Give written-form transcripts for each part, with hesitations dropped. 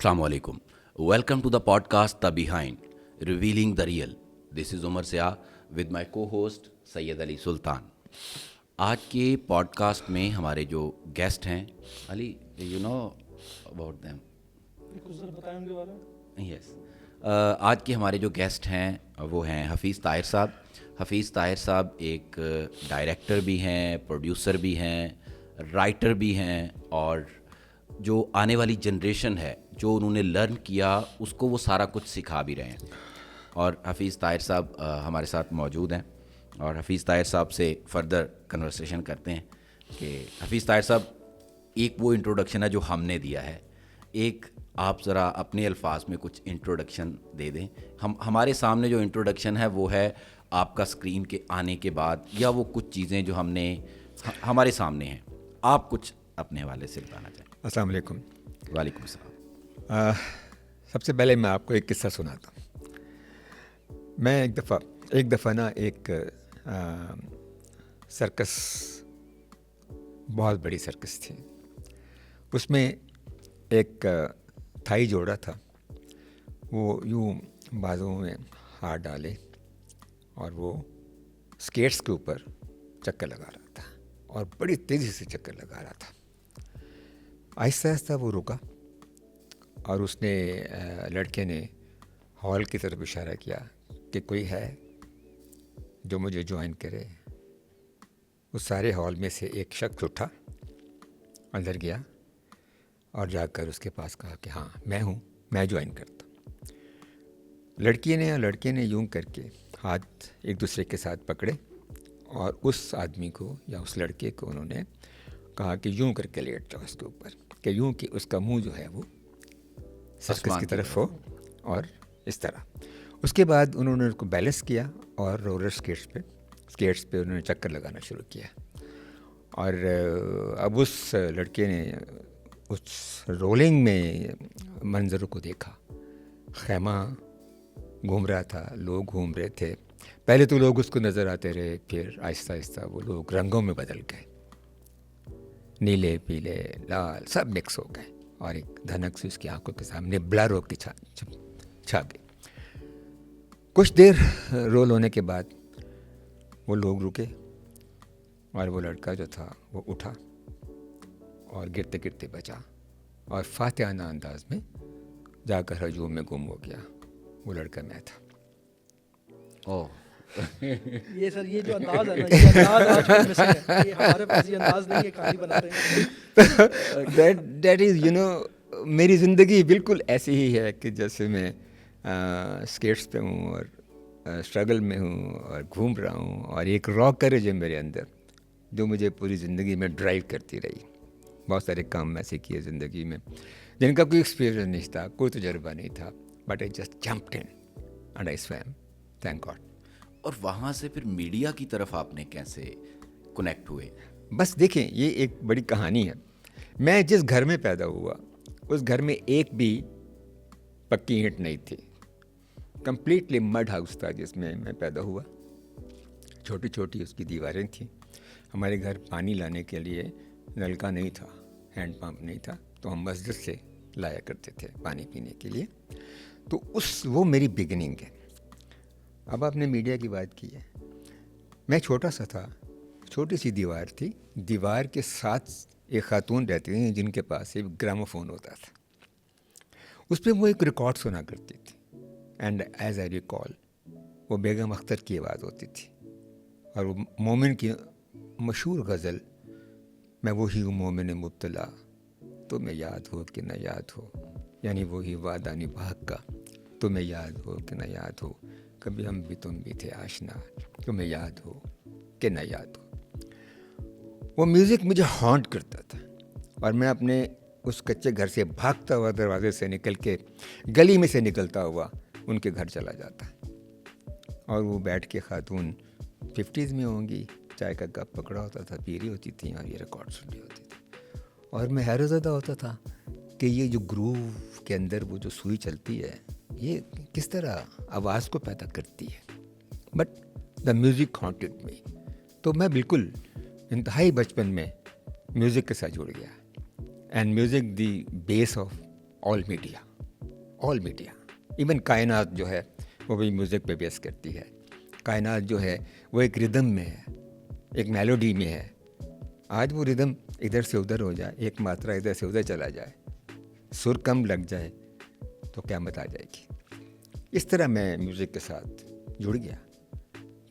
Assalamu alaikum. Welcome to the podcast The Behind, revealing the real. This is Umar Sia with my co-host Syed Ali सुल्तान. आज के podcast में हमारे जो guest हैं, Ali you know about them? कुछ ज़रा बताएं उनके बारे में. यस. आज के हमारे जो गेस्ट हैं वो हैं हफ़ीज़ ताहिर साहब. हफ़ीज़ ताहिर साहब एक डायरेक्टर भी हैं, प्रोड्यूसर भी हैं, राइटर भी हैं, और जो आने वाली जनरेशन है जो उन्होंने लर्न किया उसको वो सारा कुछ सिखा भी रहे हैं. और हफ़ीज़ ताहिर साहब हमारे साथ मौजूद हैं और हफ़ीज़ ताहिर साहब से फर्दर कन्वर्सेशन करते हैं कि हफ़ीज़ ताहिर साहब, एक वो इंट्रोडक्शन है जो हमने दिया है, एक आप ज़रा अपने अल्फाज में कुछ इंट्रोडक्शन दे दें. हमारे सामने जो इंट्रोडक्शन है वो है आपका स्क्रीन के आने के बाद, या वो कुछ चीज़ें जो हमारे सामने हैं. आप कुछ अपने हवाले से बताना चाहें. अस्सलाम वालेकुम. वालेकुम सलाम. सबसे पहले मैं आपको एक किस्सा सुनाता हूँ. मैं एक दफ़ा ना एक सर्कस, बहुत बड़ी सर्कस थी, उसमें एक थाई जोड़ा था. वो यूँ बाजुओं में हाथ डाले और वो स्केट्स के ऊपर चक्कर लगा रहा था और बड़ी तेज़ी से चक्कर लगा रहा था. आहिस्ता आहिस्ता वो रुका और उसने लड़के ने हॉल की तरफ इशारा किया कि कोई है जो मुझे ज्वाइन करे. उस सारे हॉल में से एक शख्स उठा, अंदर गया और जाकर उसके पास कहा कि हाँ मैं हूँ, मैं ज्वाइन करता. लड़के ने यूं करके हाथ एक दूसरे के साथ पकड़े और उस आदमी को या उस लड़के को उन्होंने कहा कि यूं करके लेट जाओ उसके ऊपर, कि यूं कि उसका मुंह जो है वो सर्कस की तरफ हो और इस तरह. उसके बाद उन्होंने उसको बैलेंस किया और रोलर स्केट्स पे उन्होंने चक्कर लगाना शुरू किया. और अब उस लड़के ने उस रोलिंग में मंजरों को देखा. खैमा घूम रहा था, लोग घूम रहे थे. पहले तो लोग उसको नज़र आते रहे, फिर आहिस्ता आहिस्ता वो लोग रंगों में बदल गए. नीले, पीले, लाल सब मिक्स हो गए और एक धनक से उसकी आंखों के सामने ब्लर होकर छा गई. कुछ देर रोल होने के बाद वो लोग रुके और वो लड़का जो था वो उठा और गिरते गिरते बचा और फातिहाना अंदाज में जाकर हजूम में गुम हो गया. वो लड़का मैं था. ओह, ये सर, ये जो अंदाज है ना, ये अंदाज आज भी मिसिंग है. ये हमारे पास ये अंदाज नहीं है कहानी बनाते हैं. दैट इज़ मेरी ज़िंदगी बिल्कुल ऐसी ही है कि जैसे मैं स्केट्स पे हूँ और स्ट्रगल में हूँ और घूम रहा हूँ, और एक रॉ करेज है मेरे अंदर जो मुझे पूरी ज़िंदगी में ड्राइव करती रही. बहुत सारे काम ऐसे किए ज़िंदगी में जिनका कोई एक्सपीरियंस नहीं था, कोई तजर्बा नहीं था, but I just jumped in and I swum, thank God. और वहाँ से फिर मीडिया की तरफ आपने कैसे कनेक्ट हुए? बस देखें, ये एक बड़ी कहानी है. मैं जिस घर में पैदा हुआ उस घर में एक भी पक्की ईंट नहीं थी. कंप्लीटली मड हाउस था जिसमें मैं पैदा हुआ. छोटी छोटी उसकी दीवारें थीं. हमारे घर पानी लाने के लिए नलका नहीं था, हैंड पंप नहीं था, तो हम मस्जिद से लाया करते थे पानी पीने के लिए. तो वो मेरी बिगिनिंग है. अब आपने मीडिया की बात की है. मैं छोटा सा था, छोटी सी दीवार थी. दीवार के साथ एक खातून रहती थी जिनके पास एक ग्रामोफोन होता था. उस पर वो एक रिकॉर्ड सुना करती थी. एंड एज आई रिकॉल, वो बेगम अख्तर की आवाज़ होती थी और वो मोमिन की मशहूर गज़ल, मैं वही हूँ मोमिन मुब्तला, तुम्हें याद हो कि न याद हो, यानी वही वादा निभा का, तुम्हें याद हो कि न याद हो, कभी हम भी तुम भी थे आशना, तुम्हें याद हो कि न याद हो. वो म्यूज़िक मुझे हॉन्ट करता था और मैं अपने उस कच्चे घर से भागता हुआ दरवाजे से निकल के गली में से निकलता हुआ उनके घर चला जाता. और वो बैठ के खातून 50s में होंगी, चाय का कप पकड़ा होता था, पी रही होती थी और ये रिकॉर्ड सुन रही होती थी. और मैं हैरतज़दा होता था कि ये जो ग्रूव के अंदर वो जो सुई चलती है, ये किस तरह आवाज़ को पैदा करती है. बट द म्यूज़िक हॉन्टेड मी. तो मैं बिल्कुल इंतहाई बचपन में म्यूज़िक के साथ जुड़ गया. And music the base of all media. All media, even कायनात जो है वो भी म्यूज़िक पे बेस करती है। कायनात जो है वो एक रिदम में है, एक मेलोडी में है। आज वो रिदम इधर से उधर हो जाए, एक मात्रा इधर से उधर चला जाए, सुर कम लग जाए तो क्या मत आ जाएगी। इस तरह मैं म्यूज़िक के साथ जुड़ गया।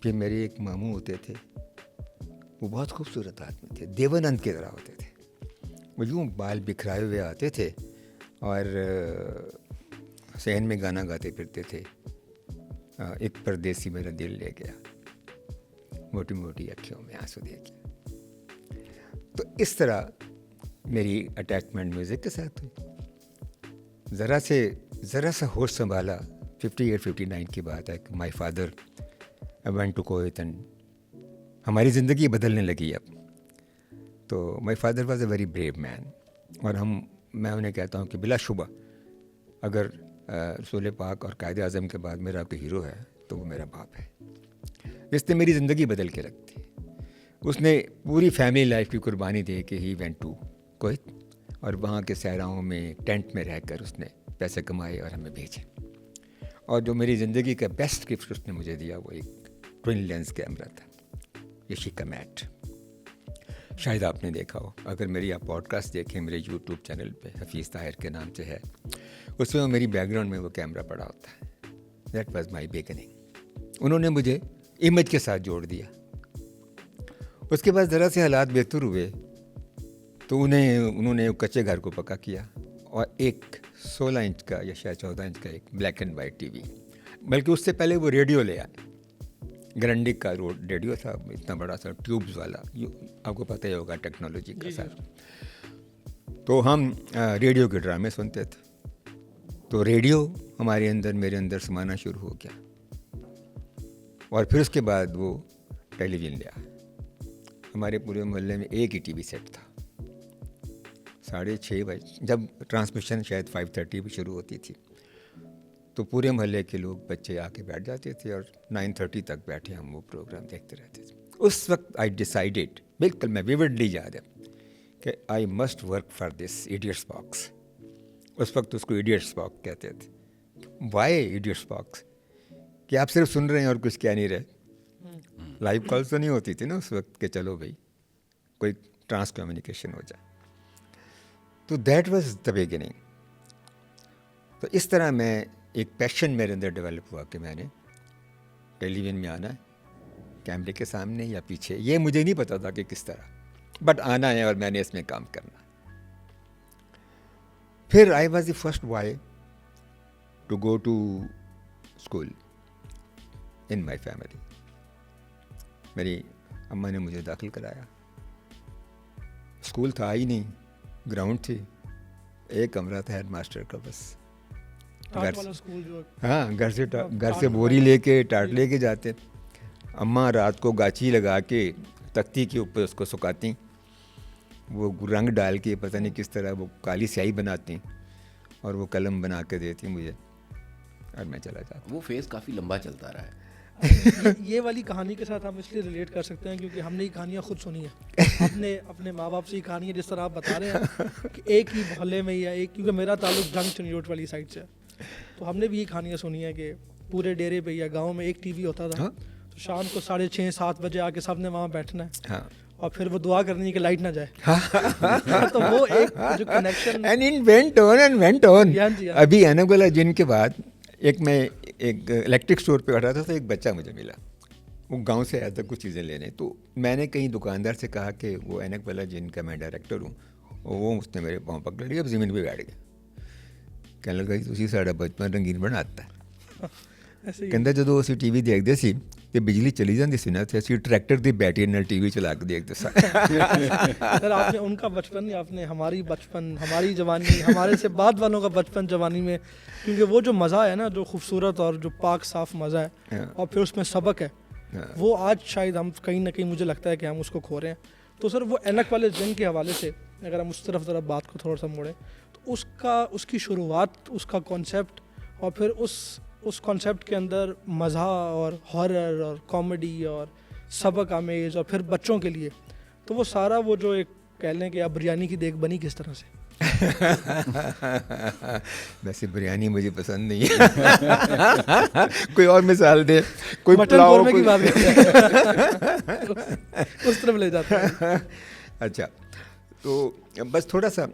फिर मेरे एक मामू होते थे, वो बहुत खूबसूरत आदमी थे, देवानंद की तरह होते थे। वो यूँ बाल बिखराए हुए आते थे और सहन में गाना गाते फिरते थे, एक परदेसी मेरा दिल ले गया, मोटी मोटी अखियों में आंसू दे गया। तो इस तरह मेरी अटैचमेंट म्यूज़िक के साथ हुई। ज़रा सा होश संभाला, 58-59 की बात है कि my father went to Kuwait and हमारी ज़िंदगी बदलने लगी अब। तो my father was a very brave man, और मैं उन्हें कहता हूँ कि बिलाशुबा अगर रसूल पाक और कायद आज़म के बाद मेरा कोई हीरो है तो वो मेरा बाप है। इसने मेरी ज़िंदगी बदल के रख दी। उसने पूरी फैमिली लाइफ की कुर्बानी दे के ही वेंट टू कुवैत और वहाँ के सहराओं में टेंट में रहकर उसने पैसे कमाए और हमें भेजे। और जो मेरी ज़िंदगी का बेस्ट गिफ्ट उसने मुझे दिया वो एक ट्विन लेंस कैमरा था, यशिका मैट। शायद आपने देखा हो, अगर मेरी आप पॉडकास्ट देखें मेरे यूट्यूब चैनल पे हफीज़ ताहिर के नाम से है, उसमें मेरी बैकग्राउंड में वो कैमरा पड़ा होता है। That was my beginning. उन्होंने मुझे इमेज के साथ जोड़ दिया। उसके बाद ज़रा से हालात बेहतर हुए तो उन्होंने कच्चे घर को पक्का किया और एक 16 इंच का या शायद 14 इंच का एक ब्लैक एंड वाइट टीवी, बल्कि उससे पहले वो रेडियो ले आए। ग्रैंडिक का रेडियो था, इतना बड़ा सा ट्यूब्स वाला, आपको पता ही होगा टेक्नोलॉजी का सर। तो हम रेडियो के ड्रामे सुनते थे। तो रेडियो मेरे अंदर समाना शुरू हो गया। और फिर उसके बाद वो टेलीविज़न ले आया। हमारे पूरे मोहल्ले में एक ही टीवी सेट था। 6:30 बजे जब ट्रांसमिशन शायद 5:30 भी शुरू होती थी तो पूरे मोहल्ले के लोग बच्चे आके बैठ जाते थे और 9:30 तक बैठे हम वो प्रोग्राम देखते रहते थे। उस वक्त आई डिसाइडेड, बिल्कुल मैं विविडली याद है कि I must work for this idiots box. उस वक्त उसको इडियट्स बॉक्स कहते थे। Why idiots box? कि आप सिर्फ सुन रहे हैं और कुछ कह नहीं रहे। लाइव कॉल्स तो नहीं होती थी ना उस वक्त के, चलो भाई कोई ट्रांस कम्युनिकेशन हो जाए। तो दैट वाज द बिगिनिंग। तो इस तरह मैं एक पैशन मेरे अंदर डेवलप हुआ कि मैंने टेलीविज़न में आना है, कैमरे के सामने या पीछे, ये मुझे नहीं पता था कि किस तरह, बट आना है और मैंने इसमें काम करना। फिर I was the first boy to go to school in my family. मेरी अम्मा ने मुझे दाखिल कराया। स्कूल था ही नहीं, ग्राउंड थी, एक कमरा था हेड मास्टर का बस। घर से बोरी लेके टाट लेके जाते। अम्मा रात को गाची लगा के तख्ती के ऊपर उसको सुखाती, वो रंग डाल के पता नहीं किस तरह वो काली स्याही बनाती और वो कलम बना के देती मुझे और मैं चला जाता। वो फेज़ काफ़ी लंबा चलता रहा है। ये वाली कहानी के साथ हम इसलिए रिलेट कर सकते हैं क्योंकि हमने ये कहानियाँ खुद सुनी है। हमने अपने माँ बाप से ये कहानियाँ जिस तरह आप बता रहे हैं कि एक ही मोहल्ले में या एक, क्योंकि मेरा ताल्लुक जंग चुनियोट वाली साइड से, तो हमने भी ये कहानियाँ सुनी है कि पूरे डेरे पे या गाँव में एक टीवी होता था। तो शाम को 6:30-7 बजे आके सबने वहाँ बैठना है और फिर वो दुआ करनी है कि लाइट ना जाए। तो वो एक जो connection and it went on. अभी एनाबेला जिन के बाद मैं एक इलेक्ट्रिक स्टोर पे बैठा था तो एक बच्चा मुझे मिला, वो गांव से आया था कुछ चीज़ें लेने। तो मैंने कहीं दुकानदार से कहा कि वो एनाबेला जिन का मैं डायरेक्टर हूँ, वो उसने मेरे पाँव पकड़ लिया, अब ज़मीन पे बैठ गया। कहने लगा तुसी साड़ा बचपन रंगीन बनाता है। कहता जो असी टीवी देखते सी तो बिजली चली जाती सी ना, तो असी ट्रैक्टर की बैटरी नाल टीवी चला के देखते सा। सर आपने उनका बचपन या आपने हमारी बचपन, हमारी जवानी, हमारे से बाद वालों का बचपन जवानी में, क्योंकि वो जो मज़ा है ना, जो खूबसूरत और जो पाक साफ मज़ा है और फिर उसमें सबक है, वो आज शायद हम कहीं ना कहीं मुझे लगता है कि हम उसको खो रहे हैं। तो सर वो ऐनक वाले जिन के हवाले से अगर हम उस तरफ ज़रा बात को थोड़ा सा मोड़ें तो उसकी शुरुआत, उसका कॉन्सेप्ट और फिर उस कॉन्सेप्ट के अंदर मज़ा और हॉरर और कॉमेडी और सबक आमेज और फिर बच्चों के लिए, तो वो सारा वो जो एक कह लें कि आप बिरयानी की देख बनी किस तरह से? वैसे बिरयानी मुझे पसंद नहीं है। कोई और मिसाल दे, कोई मटन पुलाव कौरमे की कोई- बात करते हैं उस तरफ ले जाते हैं। अच्छा, तो बस थोड़ा सा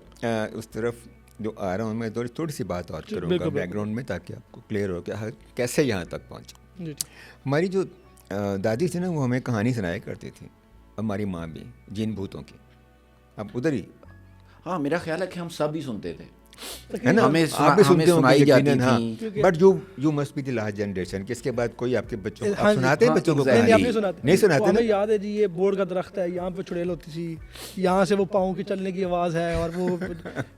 उस तरफ जो आ रहा हूँ मैं, थोड़ी सी बात और जी, करूँगा बिल्कुल, बैकग्राउंड में, ताकि आपको क्लियर हो कि कैसे यहाँ तक पहुँचे। जी जी हमारी जो दादी थी ना, वो हमें कहानी सुनाया करती थी, हमारी माँ भी, जिन भूतों की। अब उधर ही हाँ, मेरा ख्याल है कि हम सब ही सुनते थे, है ना, हमें आप भी हमें सुनते होंगे सुनाई जाती यकीनन, हाँ। थी। But you must be the last generation कि इसके बाद कोई आपके बच्चों को हाँ आप जी, सुनाते हैं हाँ, बच्चों को exactly। नहीं कहानी? आप नहीं सुनाते, नहीं सुनाते वो हमें ना? याद है जी, ये बोर्ड का दरख्त है, यहाँ पे चुड़ैल होती थी, यहाँ से वो पाँव की चलने की आवाज़ है, और वो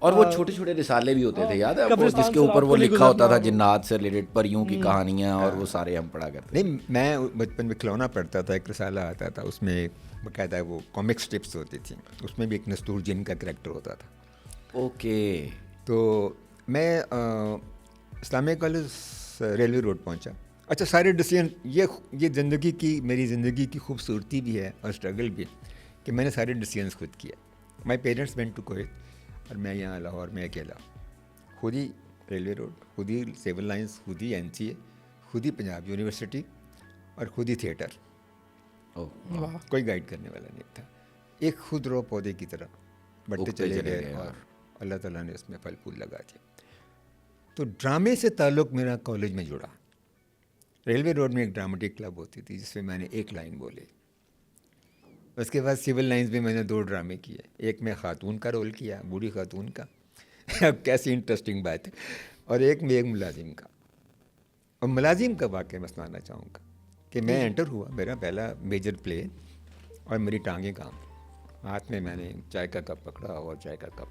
और वो छोटे छोटे रिसाले भी होते थे, याद है आपको, कब्रिस्तान जिसके से ऊपर रात वो को नहीं लिखा होता था गुजरना। जिन्नात से रिलेटेड, परियों की कहानियाँ, और वो सारे हम पढ़ा करते नहीं, मैं बचपन में खिलौना पढ़ता था, एक रिसाला आता था, उसमें बाकायदा वो कॉमिक स्ट्रिप्स होती थी, उसमें भी एक नस्तूर जिन का कैरेक्टर होता था। थे। ओके, तो मैं इस्लामिया कॉलेज रेलवे रोड पहुंचा। अच्छा, सारे डिसीजन, ये ज़िंदगी की, मेरी ज़िंदगी की खूबसूरती भी है और स्ट्रगल भी, कि मैंने सारे डिसीजंस खुद किए। My parents went to Kuwait, और मैं यहाँ लाहौर में अकेला, खुद ही रेलवे रोड, खुद ही सिविल लाइंस, खुद ही NCA, खुद ही पंजाब यूनिवर्सिटी, और खुद ही थिएटर। ओह, वाह, कोई गाइड करने वाला नहीं था। एक खुद रो पौधे की तरह बढ़ते उगते चले चले गए, गए, और अल्लाह ताला ने उसमें फल फूल लगा दिया। तो ड्रामे से ताल्लुक़ मेरा कॉलेज में जुड़ा। रेलवे रोड में एक ड्रामेटिक क्लब होती थी, जिसमें मैंने एक लाइन बोली। उसके बाद सिविल लाइंस में मैंने 2 ड्रामे किए, एक में खातून का रोल किया, बूढ़ी खातून का अब कैसी इंटरेस्टिंग बात है, और एक में एक मुलाजिम का। और मुलाजिम का वाक़या मैं सुनाना चाहूँगा कि मैं एंटर हुआ, मेरा पहला मेजर प्ले, और मेरी टांगें काम, हाथ में मैंने चाय का कप पकड़ा, और चाय का कप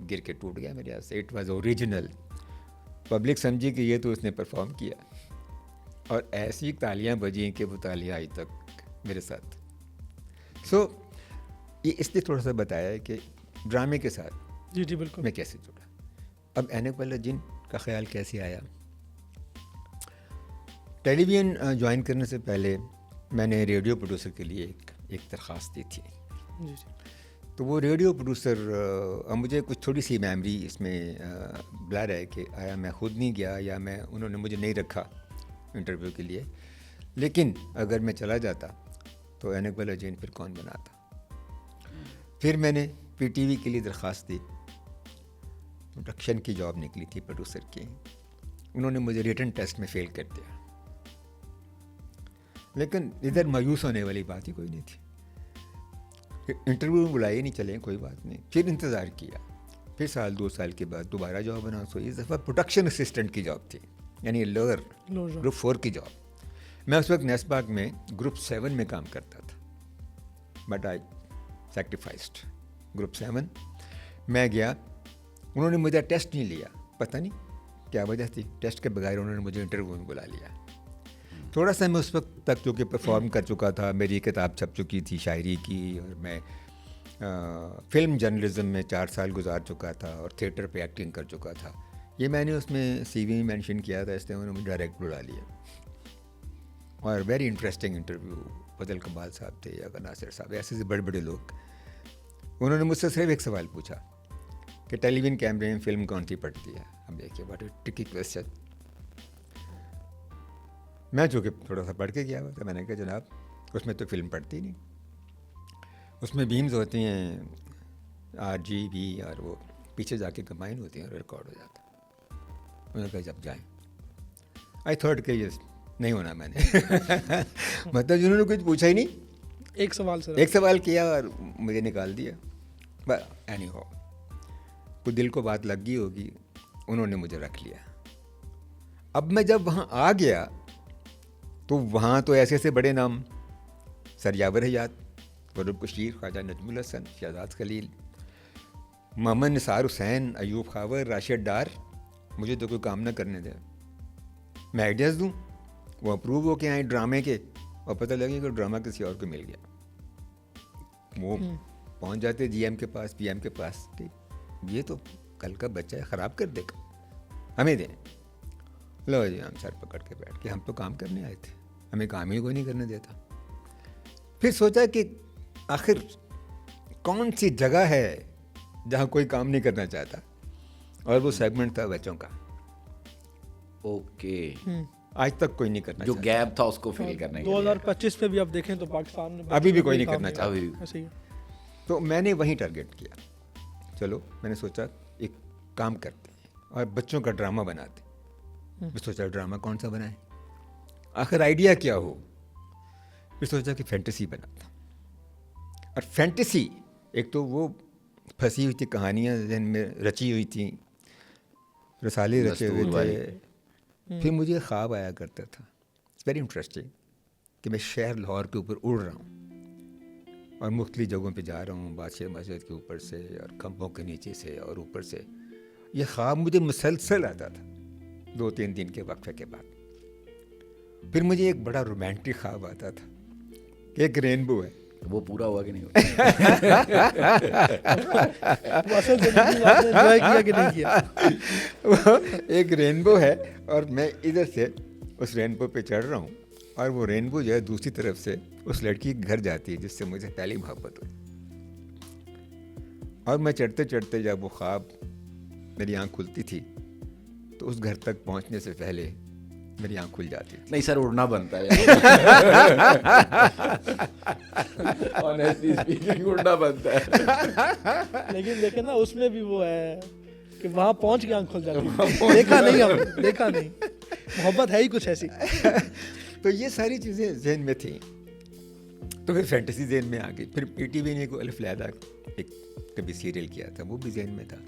गिर के टूट गया मेरे हाथ से। It was original. पब्लिक समझी कि ये तो उसने परफॉर्म किया, और ऐसी तालियां बजी कि वो तालियां आज तक मेरे साथ। सो ये इसलिए थोड़ा सा बताया है कि ड्रामे के साथ जी जी बिल्कुल। मैं कैसे जुड़ा। अब एनक वाला जिन का ख्याल कैसे आया? टेलीविज़न ज्वाइन करने से पहले मैंने रेडियो प्रोड्यूसर के लिए एक दरख्वास्त दी थी। जी जी तो वो रेडियो प्रोड्यूसर, मुझे कुछ थोड़ी सी मेमोरी इसमें बुला रहा है कि आया मैं खुद नहीं गया, या मैं, उन्होंने मुझे नहीं रखा इंटरव्यू के लिए, लेकिन अगर मैं चला जाता तो एनक वाला जिन फिर कौन बनाता। फिर मैंने PTV के लिए दरख्वास्त दी, प्रोडक्शन की जॉब निकली थी प्रोड्यूसर की। उन्होंने मुझे रिटन टेस्ट में फ़ेल कर दिया, लेकिन इधर मायूस होने वाली बात ही कोई नहीं थी। इंटरव्यू में बुलाए नहीं, चले कोई बात नहीं। फिर इंतज़ार किया, फिर 2 साल के बाद दोबारा जॉब अनाउंस हुई। इस दफ़ा प्रोडक्शन असिस्टेंट की जॉब थी, यानी लोअर ग्रुप 4 की जॉब। मैं उस वक्त नेस्बाग में ग्रुप 7 में काम करता था, बट आई सैक्रिफाइस्ड ग्रुप 7। मैं गया, उन्होंने मुझे टेस्ट नहीं लिया, पता नहीं क्या वजह थी, टेस्ट के बगैर उन्होंने मुझे इंटरव्यू में बुला लिया। थोड़ा सा मैं उस वक्त तक जो कि परफॉर्म कर चुका था, मेरी किताब छप चुकी थी शायरी की, और मैं फ़िल्म जर्नलिज्म में 4 साल गुजार चुका था, और थिएटर पे एक्टिंग कर चुका था। ये मैंने उसमें CV में मेंशन किया था, इसलिए उन्होंने मुझे डायरेक्ट बुला लिया। और वेरी इंटरेस्टिंग इंटरव्यू, फजल कमाल साहब थे, या नासिर साहब, ऐसे बड़े बड़े लोग। उन्होंने मुझसे सिर्फ एक सवाल पूछा कि टेलीविज़न कैमरे में फ़िल्म कौन सी पड़ती है। अब देखिए, व्हाट अ ट्रिकी क्वेश्चन। मैं जो कि थोड़ा सा पढ़ के गया हुआ था, मैंने कहा जनाब उसमें तो फ़िल्म पड़ती नहीं, उसमें बीम्स होती हैं RGB, और वो पीछे जाके कंबाइन होती हैं और रिकॉर्ड हो जाता है। उन्होंने कहा जब जाएँ, आई थॉट कि ये नहीं होना मैंने मतलब जिन्होंने कुछ पूछा ही नहीं, एक सवाल सर, एक सवाल किया और मुझे निकाल दिया। बस एनी हो, कुछ दिल को बात लग गई होगी, उन्होंने मुझे रख लिया। अब मैं जब वहाँ आ गया तो वहाँ तो ऐसे ऐसे बड़े नाम, सर यावर हयात, फरूक बशीर, ख्वाजा नजमुल हसन, शहजाद खलील, मोहम्मद निसार हुसैन, अयूब खावर, राशिद डार। मुझे तो कोई काम ना करने दे, मैं आइडियाज़ दूँ, वो अप्रूव हो के आए ड्रामे के, और पता लगे कि ड्रामा किसी और को मिल गया। वो पहुँच जाते GM के पास, PM के पास कि ये तो कल का बच्चा है, ख़राब कर देगा, हमें दें। लो जी, हम सर पकड़ के बैठ के, हम तो काम करने आए थे, हमें काम ही कोई नहीं करने देता। फिर सोचा कि आखिर कौन सी जगह है जहाँ कोई काम नहीं करना चाहता, और वो सेगमेंट था बच्चों का। ओके, आज तक कोई नहीं करना जो चाहता। गैप था उसको फिल करने के लिए। 2025 में भी आप देखें तो पाकिस्तान में अभी भी कोई नहीं काम करना चाहता। अभी भी। ऐसे ही है। तो मैंने वहीं टारगेट किया। चलो, मैंने सोचा एक काम करते हैं और बच्चों का ड्रामा बनाते हैं। मैं सोचा ड्रामा कौन सा बनाए, आखिर आइडिया क्या हो। फिर सोचा कि फैंटेसी बनाता। और फैंटेसी, एक तो वो फंसी हुई थी कहानियाँ जिनमें रची हुई थी, रसाले रचे हुए दस्तूर थे। फिर मुझे ख्वाब आया करता था, वेरी इंटरेस्टिंग, कि मैं शहर लाहौर के ऊपर उड़ रहा हूँ और मुख्तलिफ जगहों पे जा रहा हूँ, बादशाह मस्जिद के ऊपर से और खंभों के नीचे से और ऊपर से। ये ख्वाब मुझे मुसलसल आता था 2-3 दिन के वक्फे के बाद। फिर मुझे एक बड़ा रोमांटिक ख्वाब आता था कि एक रेनबो है। वो पूरा हुआ कि नहीं हुआ? वो असल जिंदगी में आपने enjoy किया कि नहीं किया? वो एक रेनबो है और मैं इधर से उस रेनबो पे चढ़ रहा हूँ और वो रेनबो जो है दूसरी तरफ से उस लड़की के घर जाती है जिससे मुझे पहली मोहब्बत हुई। और मैं चढ़ते चढ़ते जब वो ख्वाब मेरी आँख खुलती थी तो उस घर तक पहुँचने से पहले मेरी आँख खुल जाती थी। नहीं सर, उड़ना बनता है। Honestly speaking, उड़ना बनता है। लेकिन देखे ना, उसमें भी वो है कि वहाँ पहुँच के आँख खुल जाती है। देखा नहीं, हम देखा नहीं। मोहब्बत है ही कुछ ऐसी। तो ये सारी चीज़ें जहन में थी। तो फिर फैंटेसी जहन में आ गई। फिर पीटीवी ने को अलिफ लैला एक कभी सीरियल किया था, वो भी जहन में था।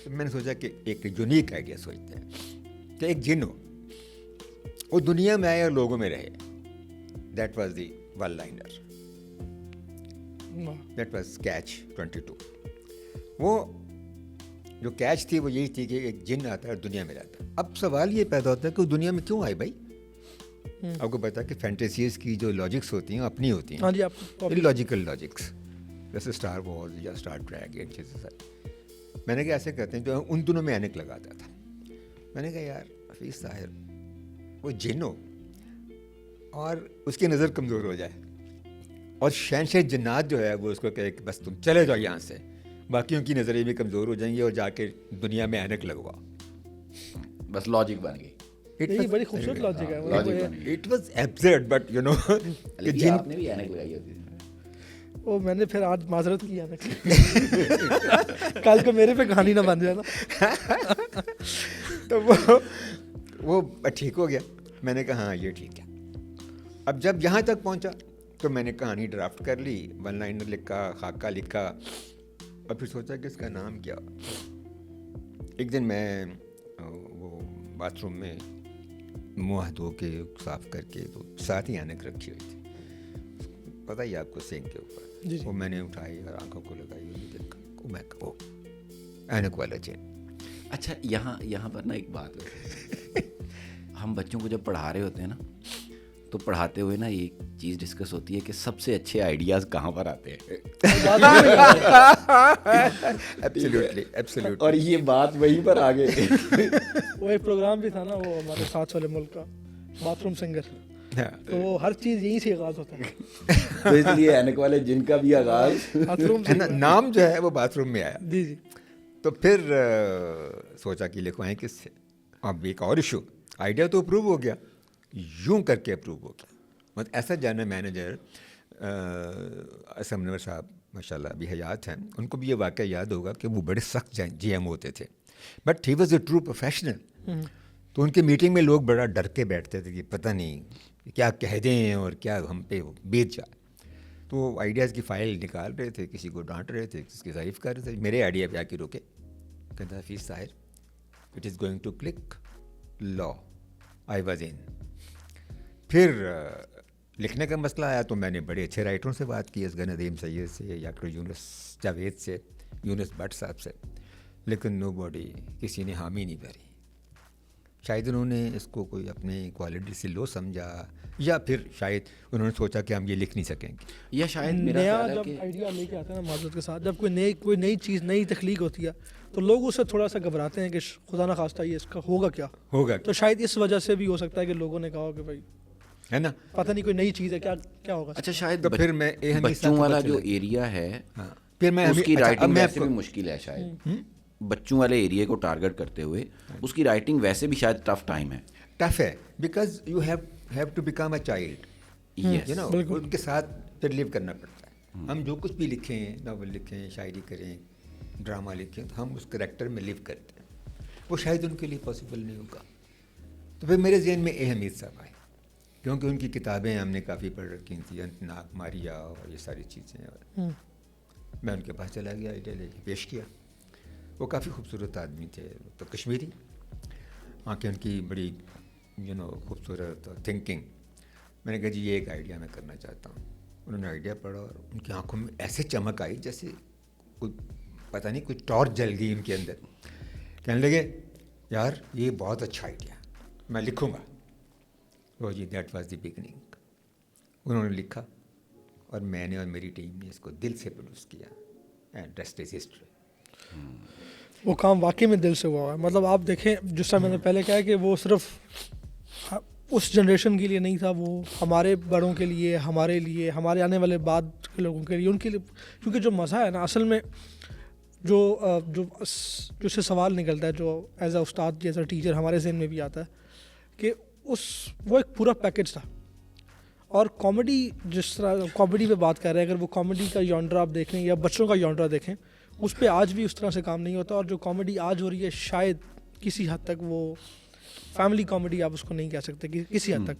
तो मैंने सोचा कि एक यूनिक आइडिया सोचते हैं कि एक जिन हो, वो दुनिया में आए और लोगों में रहे। That was the one liner, that was catch 22। वो जो कैच थी वो यही थी कि एक जिन आता है और दुनिया में रहता है। अब सवाल ये पैदा होता है कि वो दुनिया में क्यों आए भाई। आपको पता है कि फैंटेसीज की जो लॉजिक्स होती हैं अपनी होती हैं। हाँ जी, आप इलॉजिकल लॉजिक्स, जैसे स्टार वॉर्स या स्टार ट्रैक, ये चीज़ें सारी। मैंने कहा ऐसे करते हैं, जो उन दोनों में ऐनक लगाता था। मैंने कहा यार हफीज़ ताहिर वो जिन हो और उसकी नज़र कमज़ोर हो जाए और शहंशाह जिन्नात जो है वो उसको कहे कि बस तुम चले जाओ यहाँ से, बाकियों की नज़रें भी कमज़ोर हो जाएंगी और जाके दुनिया में ऐनक लगवाओ। बस लॉजिक बन गई। ये बड़ी खूबसूरत लॉजिक है। लॉजिक बन गई। It was absurd but you know कि लेकिन जिन आपने भी ऐनक लगाई होती है। वो मैंने फिर आज माजरत किया ना कल को मेरे पे कहानी ना बन जाए ना। तो वो ठीक हो गया। मैंने कहा हाँ ये ठीक है। अब जब यहाँ तक पहुँचा तो मैंने कहानी ड्राफ्ट कर ली, वन लाइनर लिखा, खाका लिखा और फिर सोचा कि इसका नाम क्या। एक दिन मैं वो बाथरूम में मुँह धो के साफ करके तो साथ ही ऐनक रखी हुई थी, पता ही आपको, सिंक के ऊपर। वो मैंने उठाई और आंखों को लगाई और देखा मैं ओ ऐनक वाला चेन। अच्छा, यहाँ पर ना एक बात है। हम बच्चों को जब पढ़ा रहे होते हैं ना, तो पढ़ाते हुए ना एक चीज़ डिस्कस होती है कि सबसे अच्छे आइडियाज़ कहाँ पर आते हैं। Absolutely absolutely. और ये बात वहीं पर आ गई। वो एक प्रोग्राम भी था ना, वो हमारे साथ वाले मुल्क का बाथरूम सिंगर, तो वो हर चीज़ यहीं से आगाज़ होता है। तो इसलिए ऐनक वाले जिनका भी आगाज बाथरूम है ना, नाम जो है वो बाथरूम में आया। जी जी। तो फिर सोचा कि लिखवाएं किससे। अब एक और इशू, आइडिया तो अप्रूव हो गया, यूं करके अप्रूव हो गया। मतलब ऐसा जाना मैनेजर असम नवर साहब माशाल्लाह अभी हयात हैं, उनको भी ये वाक़या याद होगा कि वो बड़े सख्त जीएम होते थे, but he was a true professional. तो उनके मीटिंग में लोग बड़ा डर के बैठते थे कि पता नहीं क्या कह दें और क्या हम पे बीत जाए। तो आइडियाज़ की फ़ाइल निकाल रहे थे, किसी को डांट रहे थे, किसी की तारीफ़ कर रहे थे। मेरे आइडिया पे आके रुके, कहता Hafeez Tahir it is going to click law. I was in. फिर लिखने का मसला आया तो मैंने बड़े अच्छे राइटरों से बात की, असगर नदीम सैयद से या फिर यूनुस जावेद से, यूनुस भट्ट साहब से, लेकिन नोबॉडी, किसी ने हामी नहीं भरी। शायद उन्होंने इसको कोई अपनी क्वालिटी से लो समझा या फिर शायद उन्होंने सोचा कि हम ये लिख नहीं सकेंगे। या शायद मेरा नया ख्याल है जब कि आइडिया लेके आता है ना माजरत के साथ, जब कोई नई चीज़, नई तख्लीक होती है तो लोग उससे थोड़ा सा घबराते हैं कि खुदा ना खास्ता ये इसका होगा क्या होगा। तो शायद इस वजह से भी हो सकता है कि लोगों ने कहा कि भाई है ना, पता नहीं कोई नई चीज़ है, क्या क्या होगा। अच्छा शायद तो फिर मैं बच्चों वाला जो एरिया है हाँ, फिर मैं उसकी अच्छा, अब राइटिंग मैं वैसे भी मुश्किल है शायद, बच्चों वाले एरिया को टारगेट करते हुए उसकी राइटिंग वैसे भी शायद टफ टाइम है। टफ है because you have to become a child, Yes. You know, उनके साथ फिर लिव करना पड़ता है। हम जो कुछ भी लिखें, नावल लिखें, शायरी करें, ड्रामा लिखें, तो हम उस करेक्टर में लिव करते हैं, वो शायद उनके लिए पॉसिबल नहीं होगा। तो फिर मेरे जहन में ए हमीद साहब आए, क्योंकि उनकी किताबें हमने काफ़ी पढ़ रखी थी, अंतनाक, मारिया और ये सारी चीज़ें, और मैं उनके पास चला गया, आइडिया लेके पेश किया। वो काफ़ी खूबसूरत आदमी थे, तो कश्मीरी, आँखें उनकी बड़ी खूबसूरत और थिंकिंग। मैंने कहा जी ये एक आइडिया मैं करना चाहता हूँ। उन्होंने आइडिया पढ़ा और उनकी आंखों में ऐसे चमक आई जैसे कोई पता नहीं कुछ टॉर्च जल गई उनके अंदर। कहने लगे यार ये बहुत अच्छा आइडिया, मैं लिखूँगा। वो जी दैट वाज द बिगनिंग। उन्होंने लिखा और मैंने और मेरी टीम ने इसको दिल से प्रोड्यूस किया, एंड रेस्ट इज हिस्ट्री। वो काम वाकई में दिल से हुआ है। मतलब आप देखें, जिस तरह मैंने पहले कहा कि वो सिर्फ उस जनरेशन के लिए नहीं था, वो हमारे बड़ों के लिए, हमारे लिए, हमारे आने वाले बाद के लोगों के लिए, उनके लिए। क्योंकि जो मज़ा है ना असल में, जो से सवाल निकलता है, जो एज अ उस्ताद जैसा टीचर हमारे जहन में भी आता है कि वो एक पूरा पैकेज था। और कॉमेडी, जिस तरह कॉमेडी पे बात कर रहे हैं, अगर वो कॉमेडी का जॉनरा आप देखें या बच्चों का जॉनरा देखें, उस पर आज भी उस तरह से काम नहीं होता। और जो कॉमेडी आज हो रही है, शायद किसी हद तक वो फैमिली कॉमेडी आप उसको नहीं कह सकते कि किसी हद तक।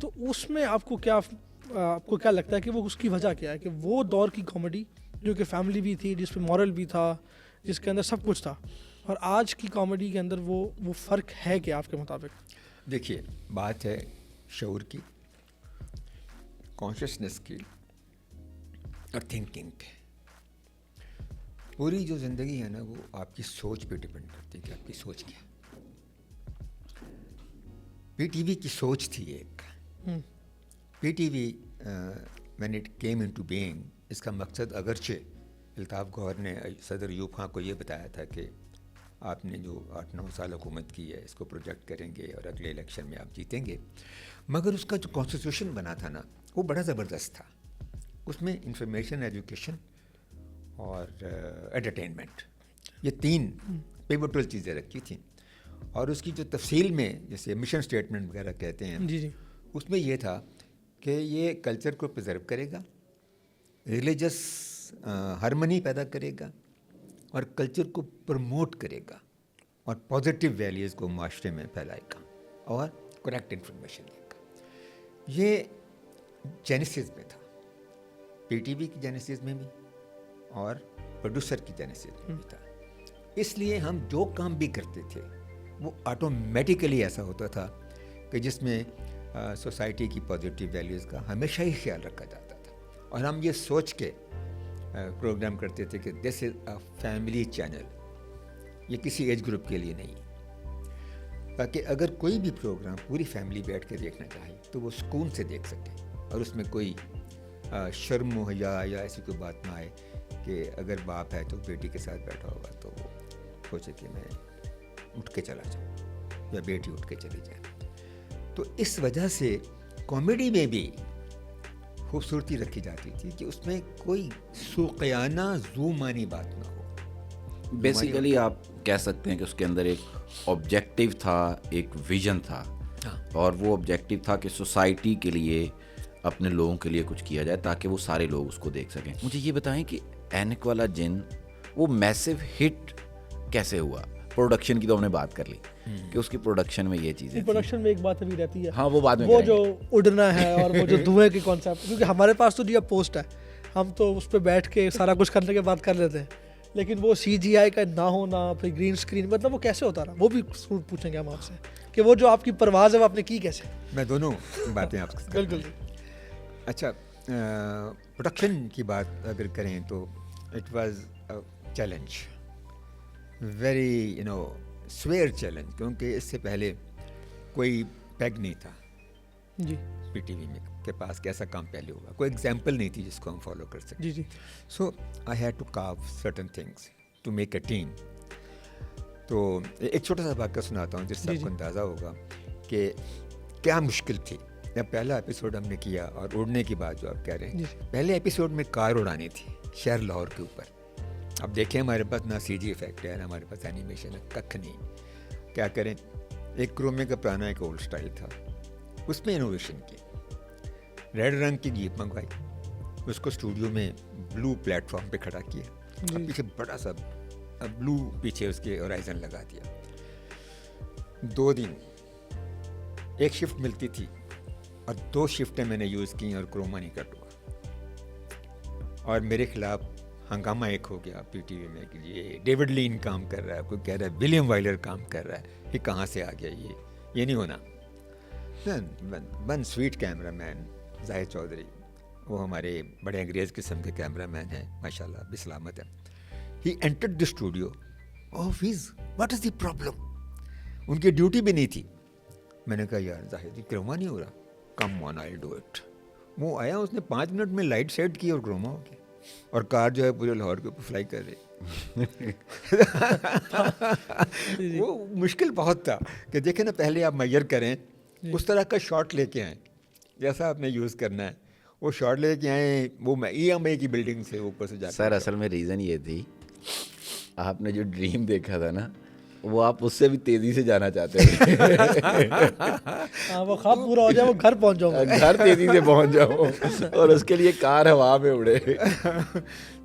तो उसमें आपको क्या लगता है कि वो उसकी वजह क्या है कि वो दौर की कॉमेडी जो कि फैमिली भी थी, जिस पे मॉरल भी था, जिसके अंदर सब कुछ था, और आज की कॉमेडी के अंदर वो फ़र्क है क्या आपके मुताबिक? देखिए, बात है शऊर की, कॉन्शियसनेस की और थिंकिंग की। पूरी जो ज़िंदगी है ना, वो आपकी सोच पे डिपेंड करती है कि आपकी सोच क्या है। पीटीवी की सोच थी एक। PTV when it came into being, इसका मकसद अगरचे अल्ताफ़ गौहर ने सदर अयूब खां को ये बताया था कि आपने जो 8-9 साल हुकूमत की है, इसको प्रोजेक्ट करेंगे और अगले इलेक्शन में आप जीतेंगे। मगर उसका जो कॉन्स्टिट्यूशन बना था ना, वो बड़ा ज़बरदस्त था। उसमें इंफॉर्मेशन, एजुकेशन और एंटरटेनमेंट, ये 3 पिवटल चीज़ें रखी थी। और उसकी जो तफसील में, जैसे मिशन स्टेटमेंट वगैरह कहते हैं, जी, उसमें ये था कि ये कल्चर को प्रिजर्व करेगा, रिलीजियस हारमनी पैदा करेगा और कल्चर को प्रमोट करेगा और पॉजिटिव वैल्यूज़ को माशरे में फैलाएगा और करेक्ट इन्फॉर्मेशन देगा। ये जेनेसिस में था, पीटीवी की जेनेसिस में भी और प्रोड्यूसर की जेनेसिस में भी था। इसलिए हम जो काम भी करते थे वो ऑटोमेटिकली ऐसा होता था कि जिसमें सोसाइटी की पॉजिटिव वैल्यूज़ का हमेशा ही ख्याल रखा जाता था। और हम ये सोच के प्रोग्राम करते थे कि this is a family channel, ये किसी एज ग्रुप के लिए नहीं, ताकि अगर कोई भी प्रोग्राम पूरी फैमिली बैठ के देखना चाहे तो वो सुकून से देख सके और उसमें कोई शर्म हो या ऐसी कोई बात ना आए कि अगर बाप है तो बेटी के साथ बैठा होगा तो वो सोचे कि मैं उठ के चला जाऊँ या बेटी उठ के चली जाए। तो इस वजह से कॉमेडी में भी खूबसूरती रखी जाती थी कि उसमें कोई सुक़ियाना ज़ूमानी बात ना हो। बेसिकली आप कह सकते हैं कि उसके अंदर एक ऑब्जेक्टिव था, एक विजन था। हाँ। और वो ऑब्जेक्टिव था कि सोसाइटी के लिए, अपने लोगों के लिए कुछ किया जाए ताकि वो सारे लोग उसको देख सकें। मुझे ये बताएं कि ऐनक वाला जिन वो मैसिव हिट कैसे हुआ? प्रोडक्शन की तो हमने बात कर ली कि उसकी प्रोडक्शन में ये चीज़ें, प्रोडक्शन में एक बात अभी रहती है, हाँ वो बाद में वो करेंगे। जो उड़ना है और वो जो धुएं की कॉन्सेप्ट, क्योंकि हमारे पास तो जी अब पोस्ट है, हम तो उस पर बैठ के सारा कुछ करने के बाद कर लेते हैं, लेकिन वो CGI का ना होना, फिर ग्रीन स्क्रीन, मतलब वो कैसे होता रहा, वो भी पूछेंगे हम आपसे कि वो जो आपकी परवाज़ है वो आपने की कैसे? मैं दोनों बातें आपसे बिल्कुल। अच्छा, प्रोडक्शन की बात अगर करें तो it was a challenge, very swear challenge, क्योंकि इससे पहले कोई पैग नहीं था जी पीटीवी में के पास कैसा काम पहले होगा, कोई एग्जाम्पल नहीं थी जिसको हम फॉलो कर सकते। जी। So I had to carve certain things to make a team. तो एक छोटा सा वाक़या सुनाता हूँ जिससे आपको अंदाज़ा होगा कि क्या मुश्किल थी जब पहला एपिसोड हमने किया और उड़ने की बात जो आप कह रहे जी। हैं, पहले एपिसोड में कार उड़ानी थी शहर लाहौर के ऊपर। अब देखें हमारे पास ना सीजी इफेक्ट है ना हमारे पास एनिमेशन है, कख नहीं, क्या करें। एक क्रोमे का पुराना एक ओल्ड स्टाइल था, उसमें इनोवेशन की, रेड रंग की जीप मंगवाई, उसको स्टूडियो में ब्लू प्लेटफॉर्म पे खड़ा किया और पीछे बड़ा सा ब्लू पीछे उसके होराइजन लगा दिया। 2 दिन एक शिफ्ट मिलती थी और 2 शिफ्टें मैंने यूज़ की और क्रोमा नहीं कट हुआ। और मेरे खिलाफ हंगामा एक हो गया पीटीवी में कि ये डेविड लीन काम कर रहा है, कोई कह रहा है विलियम वाइलर काम कर रहा है, ये कहाँ से आ गया, ये नहीं होना। One sweet camera man Zahid Chaudhry, वो हमारे बड़े अंग्रेज़ किस्म के कैमरा मैन हैं, माशाल्लाह भी सलामत है। He entered the studio, oh Vs what is the problem. उनकी ड्यूटी भी नहीं थी। मैंने कहा यार जाहिद ये क्रोमा नहीं हो रहा, come on I do it. वो आया, उसने 5 मिनट में लाइट सेट की और क्रोमा हो गया और कार जो है पूरे लाहौर के ऊपर फ्लाई कर रही। वो मुश्किल बहुत था कि देखें ना, पहले आप मैयर करें, उस तरह का शॉट लेके आए जैसा आपने यूज़ करना है, वो शॉट लेके आए। वो EMI की बिल्डिंग से ऊपर से जाकर। सर असल में रीज़न ये थी, आपने जो ड्रीम देखा था ना, वो आप उससे भी तेज़ी से जाना चाहते थे। हाँ, वो ख्वाब पूरा हो जाए, वो घर पहुंच जाऊंगा, घर तेज़ी से पहुंच जाओ और उसके लिए कार हवा में उड़े।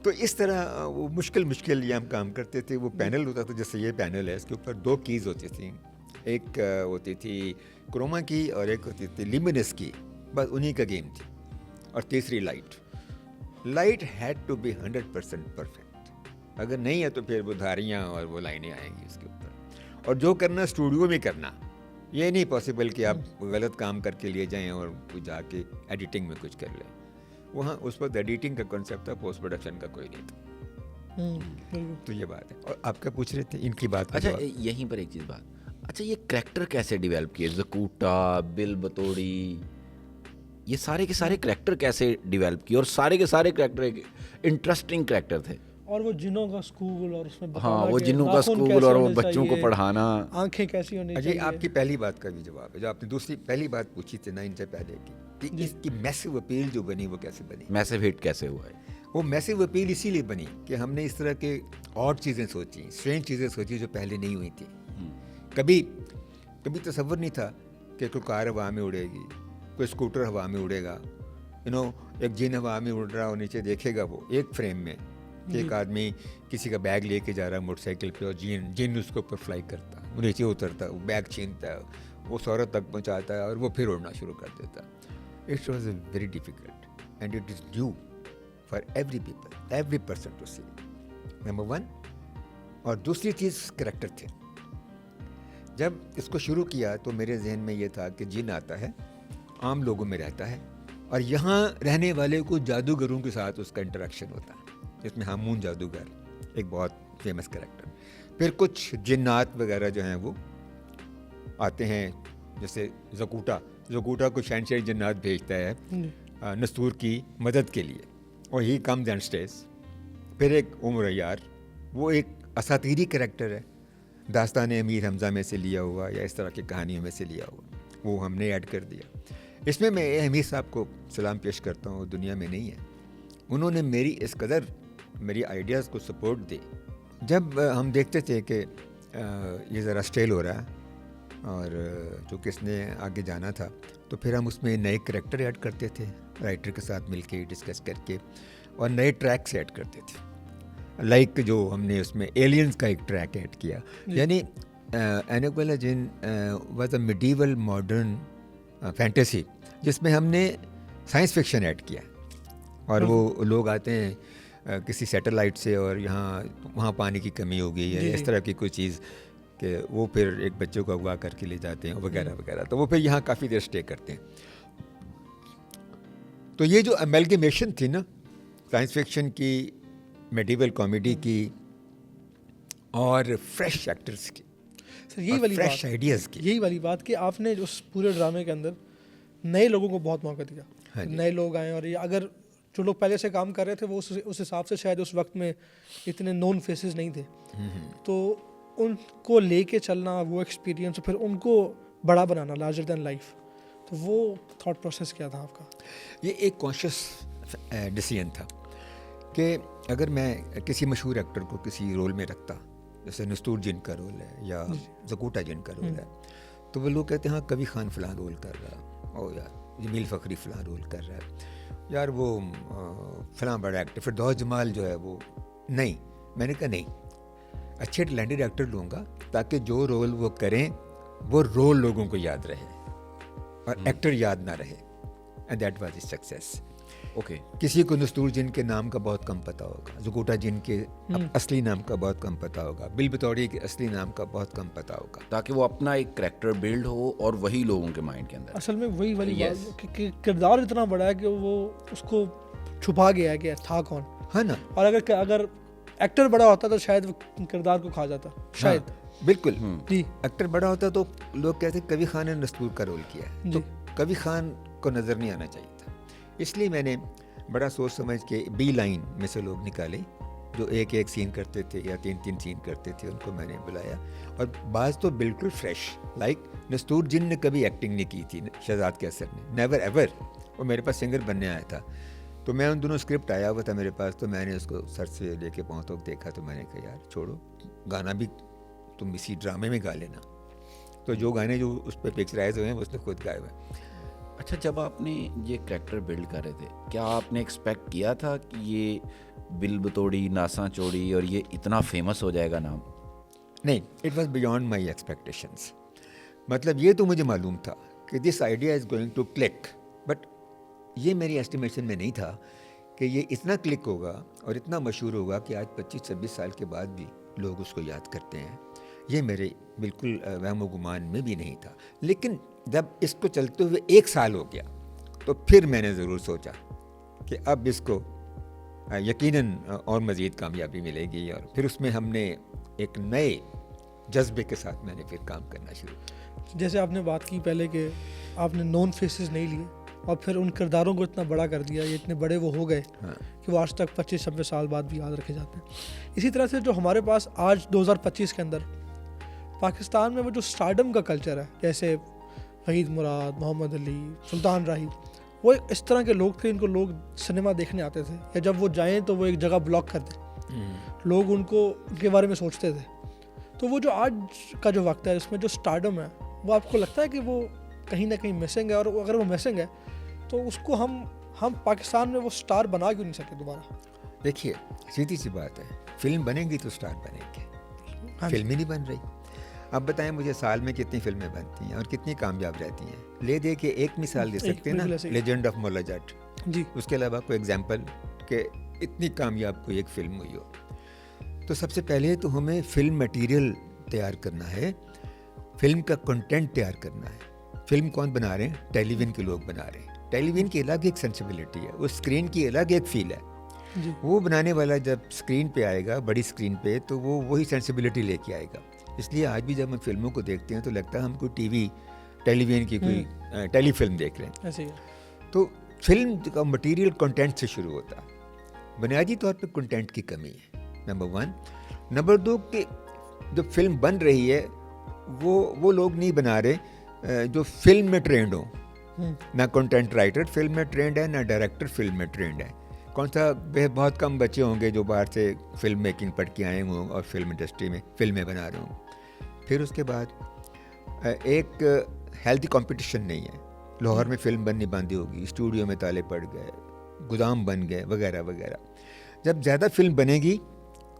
तो इस तरह वो मुश्किल ये हम काम करते थे। वो पैनल होता था, जैसे ये पैनल है, इसके ऊपर 2 कीज़ होती थी, एक होती थी क्रोमा की और एक होती थी लिमिनस की, बस उन्हीं का गेम थी। और तीसरी light had to be 100% perfect. अगर नहीं है तो फिर वो धारियाँ और वो लाइनें आएंगी उसके ऊपर। और जो करना स्टूडियो में करना, ये नहीं पॉसिबल कि आप गलत काम करके लिए जाएं और जाके एडिटिंग में कुछ कर लें। वहाँ उस वक्त एडिटिंग का कॉन्सेप्ट था, पोस्ट प्रोडक्शन का कोई नहीं था। तो ये बात है। और आप क्या पूछ रहे थे इनकी बात? अच्छा यहीं पर एक चीज़ बात, अच्छा ये करैक्टर कैसे डेवलप किए? ज़कूटा, बिल बतौड़ी, ये सारे के सारे करैक्टर कैसे डेवलप किए? और सारे के सारे करैक्टर इंटरेस्टिंग करैक्टर थे। और वो जिनों का स्कूल और उसमें हाँ, वो जिनों का स्कूल और वो बच्चों को पढ़ाना, आंखें कैसी होनी चाहिए। चाहिए। आपकी पहली बात का भी जवाब है, जो आपने दूसरी पहली बात पूछी थी ना इनसे पहले की, कि इसकी मैसिव अपील जो बनी वो कैसे बनी, मैसिव हिट कैसे हुआ है? वो मैसिव अपील इसीलिए बनी कि हमने इस तरह के और चीज़ें सोची, स्ट्रेंज चीज़ें सोची जो पहले नहीं हुई थी। कभी तसव्वुर नहीं था कि कोई कार हवा में उड़ेगी, कोई स्कूटर हवा में उड़ेगा, एक जिन हवा में उड़ रहा हो, नीचे देखेगा वो एक फ्रेम में कि एक आदमी किसी का बैग लेके जा रहा है मोटरसाइकिल पे और जिन उसके ऊपर फ्लाई करता, वो नीचे उतरता, वो बैग छीनता है, वो शौहरत तक पहुंचाता है और वो फिर उड़ना शुरू कर देता। It was very difficult and it is due for every person to see, number 1। और दूसरी चीज़ करैक्टर थे। जब इसको शुरू किया तो मेरे जहन में ये था कि जिन आता है, आम लोगों में रहता है और यहाँ रहने वाले को जादूगरों के साथ उसका इंटरेक्शन होता है, जिसमें हामून जादूगर एक बहुत फेमस कैरेक्टर। फिर कुछ जिन्नात वगैरह जो हैं वो आते हैं, जैसे ज़कूटा को शहनशाह जिन्नात भेजता है नस्तूर की मदद के लिए और ही कम्स एंड स्टेज। फिर एक उमर यार, वो एक असातीरी कैरेक्टर है, दास्तान अमीर हमज़ा में से लिया हुआ या इस तरह की कहानियों में से लिया हुआ, वो हमने ऐड कर दिया। इसमें मैं हमीद साहब को सलाम पेश करता हूँ, दुनिया में नहीं है। उन्होंने मेरी इस कदर मेरी आइडियाज़ को सपोर्ट दी। जब हम देखते थे कि ये ज़रा स्टेल हो रहा है और जो किसने आगे जाना था, तो फिर हम उसमें नए करैक्टर ऐड करते थे, राइटर के साथ मिलके डिस्कस करके, और नए ट्रैक्स ऐड करते थे। लाइक जो हमने उसमें एलियंस का एक ट्रैक ऐड किया, यानी एनाकोला जिन was a medieval modern fantasy, जिसमें हमने साइंस फिक्शन ऐड किया। और वो लोग आते हैं किसी सैटेलाइट से और वहाँ पानी की कमी हो गई है, इस तरह की कोई चीज़, कि वो फिर एक बच्चे को अगवा करके ले जाते हैं वगैरह वगैरह, तो वो फिर यहाँ काफ़ी देर स्टे करते हैं। तो ये जो अमेलगमेशन थी ना साइंस फिक्शन की, मेडिवल कॉमेडी की और फ्रेश एक्टर्स की, सर यही वाली फ्रेश आइडियाज़ की, यही वाली बात कि आपने उस पूरे ड्रामे के अंदर नए लोगों को बहुत मौका दिया। हाँ, नए लोग आए, और ये अगर जो लोग पहले से काम कर रहे थे वो उस हिसाब से शायद उस वक्त में इतने नोन फेसेस नहीं थे, तो उनको लेके चलना, वो एक्सपीरियंस, फिर उनको बड़ा बनाना, लार्जर दैन लाइफ, तो वो थॉट प्रोसेस क्या था आपका? ये एक कॉन्शियस डिसीजन था कि अगर मैं किसी मशहूर एक्टर को किसी रोल में रखता, जैसे नस्तूर जिन का रोल है या ज़कूटा जिन का रोल है, तो वो लोग कहते हैं हाँ कभी खान फ़लाँ रोल कर रहा, ओ यार जमील फ़खरी फ़लाँ रोल कर रहा है, यार वो फ़लाँ बड़ा एक्टर, फिरदौस जमाल जो है वो नहीं। मैंने कहा नहीं, अच्छे टैलेंटेड एक्टर लूँगा ताकि जो रोल वो करें वो रोल लोगों को याद रहे और एक्टर याद ना रहे, and that was his success. Okay. किसी को नस्तूर जिन के नाम का बहुत कम पता होगा, ज़कूटा जिन के असली नाम का बहुत कम पता होगा, बिल बतौड़ी के असली नाम का बहुत कम पता होगा, ताकि वो अपना एक करैक्टर बिल्ड हो और वही लोगों के माइंड के अंदर। असल में वही वाली Yes. बात कि किरदार इतना बड़ा है कि वो उसको छुपा गया है कि था कौन, है ना। और अगर एक्टर बड़ा होता तो शायद वो किरदार को खा जाता शायद। हाँ, बिल्कुल। जी एक्टर बड़ा होता तो लोग कहते कभी खान ने नस्तूर का रोल किया है, तो कभी खान को नज़र नहीं आना चाहिए था। इसलिए मैंने बड़ा सोच समझ के बी लाइन में से लोग निकाले जो एक एक सीन करते थे या तीन तीन सीन करते थे, उनको मैंने बुलाया। और बाज़ तो बिल्कुल फ्रेश, लाइक नस्तूर जिन ने कभी एक्टिंग नहीं की थी, शहजाद कैसर ने, नेवर एवर। वो मेरे पास सिंगर बनने आया था, तो मैं उन दोनों स्क्रिप्ट आया हुआ था मेरे पास, तो मैंने उसको सर से लेके पाँव तक देखा, तो मैंने कहा यार छोड़ो, गाना भी तुम इसी ड्रामे में गा लेना। तो जो गाने जो उस पर पिक्चराइज हुए हैं वो उसने खुद गाए हुए हैं। अच्छा, जब आपने ये करैक्टर बिल्ड कर रहे थे, क्या आपने एक्सपेक्ट किया था कि ये बिल बतौड़ी, नासा चौड़ी और ये इतना फेमस हो जाएगा नाम? नहीं, it was beyond my expectations. मतलब ये तो मुझे मालूम था कि this idea is going to click, but ये मेरी एस्टिमेशन में नहीं था कि ये इतना क्लिक होगा और इतना मशहूर होगा कि आज 25-26 साल के बाद भी लोग उसको याद करते हैं। ये मेरे बिल्कुल वहम गुमान में भी नहीं था। लेकिन जब इसको चलते हुए 1 साल हो गया तो फिर मैंने ज़रूर सोचा कि अब इसको यकीनन और मज़ीद कामयाबी मिलेगी, और फिर उसमें हमने एक नए जज्बे के साथ मैंने फिर काम करना शुरू किया। जैसे आपने बात की पहले कि आपने नॉन फेसेस नहीं लिए और फिर उन किरदारों को इतना बड़ा कर दिया, ये इतने बड़े वो हो गए कि वो आज तक 25-26 साल बाद भी याद रखे जाते हैं। इसी तरह से जो हमारे पास आज 2025 के अंदर पाकिस्तान में वो जो स्टारडम का कल्चर है, जैसे वहीद मुराद, मोहम्मद अली, सुल्तान राही, वो इस तरह के लोग थे, इनको लोग सिनेमा देखने आते थे, या जब वो जाएं तो वो एक जगह ब्लॉक कर दें, लोग उनके बारे में सोचते थे। तो वो जो आज का जो वक्त है इसमें जो स्टारडम है, वो आपको लगता है कि वो कहीं ना कहीं मिसिंग है? और अगर वो मिसिंग है तो उसको हम पाकिस्तान में वो स्टार बना क्यों नहीं सके दोबारा? देखिए, सीधी सी बात है, फिल्म बनेगी तो स्टार बनेंगे, फिल्म ही नहीं बन रही। अब बताएं मुझे, साल में कितनी फिल्में बनती हैं और कितनी कामयाब रहती हैं? ले दे के एक मिसाल दे सकते हैं ना, लेजेंड ऑफ मोला जट जी, उसके अलावा कोई एग्जाम्पल कि इतनी कामयाब कोई एक फिल्म हुई हो। तो सबसे पहले तो हमें फिल्म मटेरियल तैयार करना है, फिल्म का कंटेंट तैयार करना है। फिल्म कौन बना रहे हैं? टेलीविजन के लोग बना रहे हैं। टेलीविजन की अलग एक सेंसिबिलिटी है, उस स्क्रीन की अलग एक फील है जी। वो बनाने वाला जब स्क्रीन पे आएगा, बड़ी स्क्रीन पे, तो वो वही सेंसिबिलिटी लेके आएगा। इसलिए आज भी जब हम फिल्मों को देखते हैं तो लगता है हम कोई टेलीविजन की कोई टेलीफिल्म देख रहे हैं। ऐसे ही तो फिल्म का मटेरियल कंटेंट से शुरू होता है। बुनियादी तौर पे कंटेंट की कमी है, नंबर 1। नंबर 2 कि जो फिल्म बन रही है वो लोग नहीं बना रहे जो फिल्म में ट्रेंड हो। ना कंटेंट राइटर फिल्म में ट्रेंड है, ना डायरेक्टर फिल्म में ट्रेंड है। कौन सा बहुत कम बच्चे होंगे जो बाहर से फिल्म मेकिंग पढ़ के आए हों और फिल्म इंडस्ट्री में फिल्में बना रहे हों। फिर उसके बाद एक हेल्थी कंपटीशन नहीं है। लाहौर में फिल्म बननी बंदी होगी, स्टूडियो में ताले पड़ गए, गोदाम बन गए, वगैरह वगैरह। जब ज़्यादा फिल्म बनेगी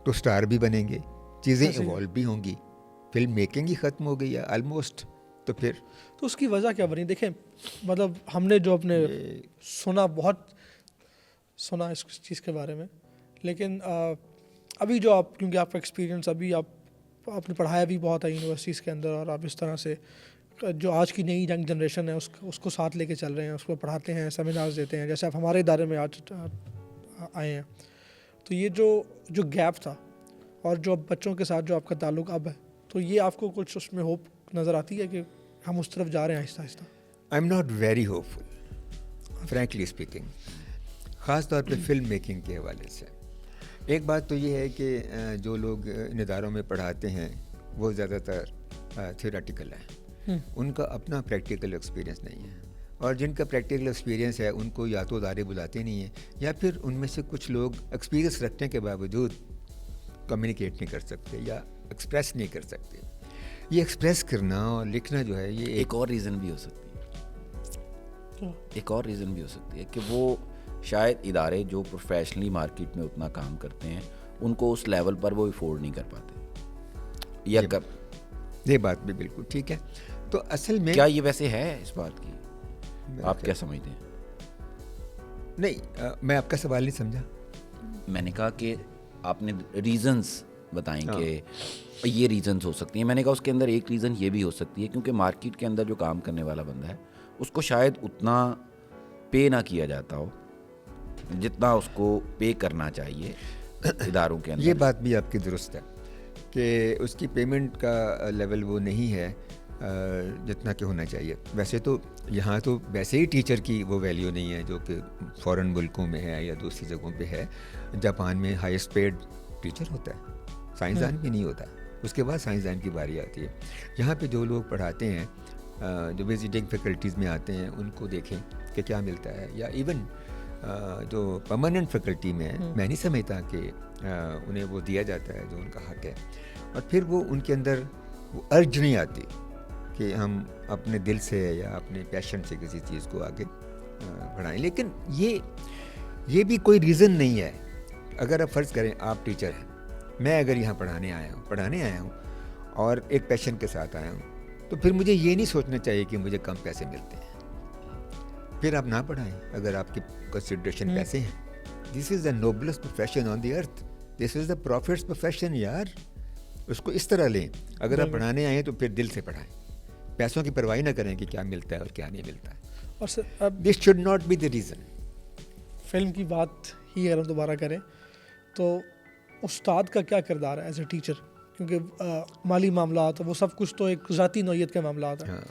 तो स्टार भी बनेंगे, चीज़ें इवॉल्व भी होंगी। फिल्म मेकिंग ही ख़त्म हो गई है ऑलमोस्ट। तो फिर तो उसकी वजह क्या बनी? देखें, मतलब हमने जो अपने बहुत सुना इस चीज़ के बारे में, लेकिन अभी जो आप, क्योंकि आपका एक्सपीरियंस अभी आपने पढ़ाया भी बहुत है यूनिवर्सिटीज़ के अंदर, और आप इस तरह से जो आज की नई यंग जनरेशन है उसको साथ लेके चल रहे हैं, उसको पढ़ाते हैं, सेमिनार्स देते हैं, जैसे आप हमारे इदारे में आज आए हैं। तो ये जो गैप था और जो बच्चों के साथ जो आपका ताल्लुक अब है, तो ये आपको कुछ उसमें होप नज़र आती है कि हम उस तरफ जा रहे हैं Aahista Aahista? I am not very hopeful, frankly speaking, ख़ास तौर पे फिल्म मेकिंग के हवाले से। एक बात तो ये है कि जो लोग इन इदारों में पढ़ाते हैं वो ज़्यादातर थियोरेटिकल है, उनका अपना प्रैक्टिकल एक्सपीरियंस नहीं है। और जिनका प्रैक्टिकल एक्सपीरियंस है उनको या तो अदारे बुलाते नहीं हैं, या फिर उनमें से कुछ लोग एक्सपीरियंस रखने के बावजूद कम्युनिकेट नहीं कर सकते या एक्सप्रेस नहीं कर सकते। ये एक्सप्रेस करना और लिखना जो है ये एक और रीज़न भी हो सकती है, एक और रीज़न भी हो सकती है कि वो शायद इदारे जो प्रोफेशनली मार्केट में उतना काम करते हैं उनको उस लेवल पर वो अफोर्ड नहीं कर पाते, या ये बात भी बिल्कुल ठीक है। तो असल में क्या ये वैसे है इस बात की, आप क्या समझते हैं? नहीं, मैं आपका सवाल नहीं समझा। मैंने कहा कि आपने रीज़न्स बताएं कि ये रीज़न्स हो सकती हैं। मैंने कहा उसके अंदर एक रीज़न ये भी हो सकती है क्योंकि मार्केट के अंदर जो काम करने वाला बंदा है उसको शायद उतना पे ना किया जाता हो जितना उसको पे करना चाहिए इदारों के अंदर। ये बात भी आपकी दुरुस्त है कि उसकी पेमेंट का लेवल वो नहीं है जितना कि होना चाहिए। वैसे तो यहाँ तो वैसे ही टीचर की वो वैल्यू नहीं है जो कि फ़ॉरेन मुल्कों में है या दूसरी जगहों पे है। जापान में हाईएस्ट पेड टीचर होता है, साइंसदान भी नहीं होता, उसके बाद साइंसदान की बारी आती है। यहाँ पे जो लोग पढ़ाते हैं, जो विजिटिंग फैकल्टीज़ में आते हैं, उनको देखें कि क्या मिलता है। या इवन जो परमानेंट फैकल्टी में है, मैं नहीं समझता कि उन्हें वो दिया जाता है जो उनका हक है। और फिर वो उनके अंदर वो अर्ज नहीं आती कि हम अपने दिल से या अपने पैशन से किसी चीज़ को आगे बढ़ाएं। लेकिन ये भी कोई रीज़न नहीं है। अगर आप फ़र्ज़ करें आप टीचर हैं, मैं अगर यहाँ पढ़ाने आया हूँ और एक पैशन के साथ आया हूँ, तो फिर मुझे ये नहीं सोचना चाहिए कि मुझे कम पैसे मिलते हैं, फिर आप ना पढ़ाएं अगर आपकी कंसिडरेशन पैसे हैं। This is the noblest profession on the earth, this is the profits profession यार। उसको इस तरह लें, अगर आप पढ़ाने आए तो फिर दिल से पढ़ाएं, पैसों की परवाही ना करें कि क्या मिलता है और क्या नहीं मिलता है। और सर अब this should not be the reason. Film की बात ही अगर हम दोबारा करें तो उस्ताद का क्या किरदार है एज ए टीचर, क्योंकि माली मामला तो वो सब कुछ तो एक ज़ाती नौइयत का मामला आता है।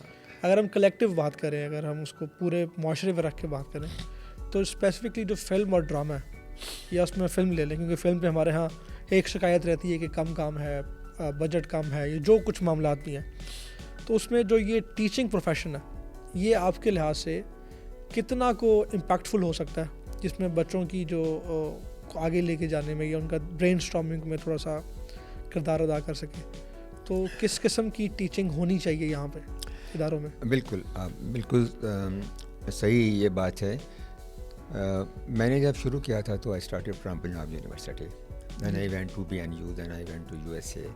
अगर हम कलेक्टिव बात करें, अगर हम उसको पूरे माशरे में रख के बात करें, तो स्पेसिफिकली जो फिल्म और ड्रामा है, या उसमें फ़िल्म ले लें, क्योंकि फ़िल्म पे हमारे यहाँ एक शिकायत रहती है कि कम काम है, बजट कम है, ये जो कुछ मामला भी हैं, तो उसमें जो ये टीचिंग प्रोफेशन है, ये आपके लिहाज से कितना को इम्पैक्टफुल हो सकता है, जिसमें बच्चों की जो आगे लेके जाने में या उनका ब्रेन स्टॉर्मिंग में थोड़ा सा किरदार अदा कर सके। तो किस किस्म की टीचिंग होनी चाहिए यहाँ पे इदारों में? बिल्कुल बिल्कुल सही ये बात है। मैंने जब शुरू किया था तो I started from Punjab University, then I went to BNU, then I went to USA,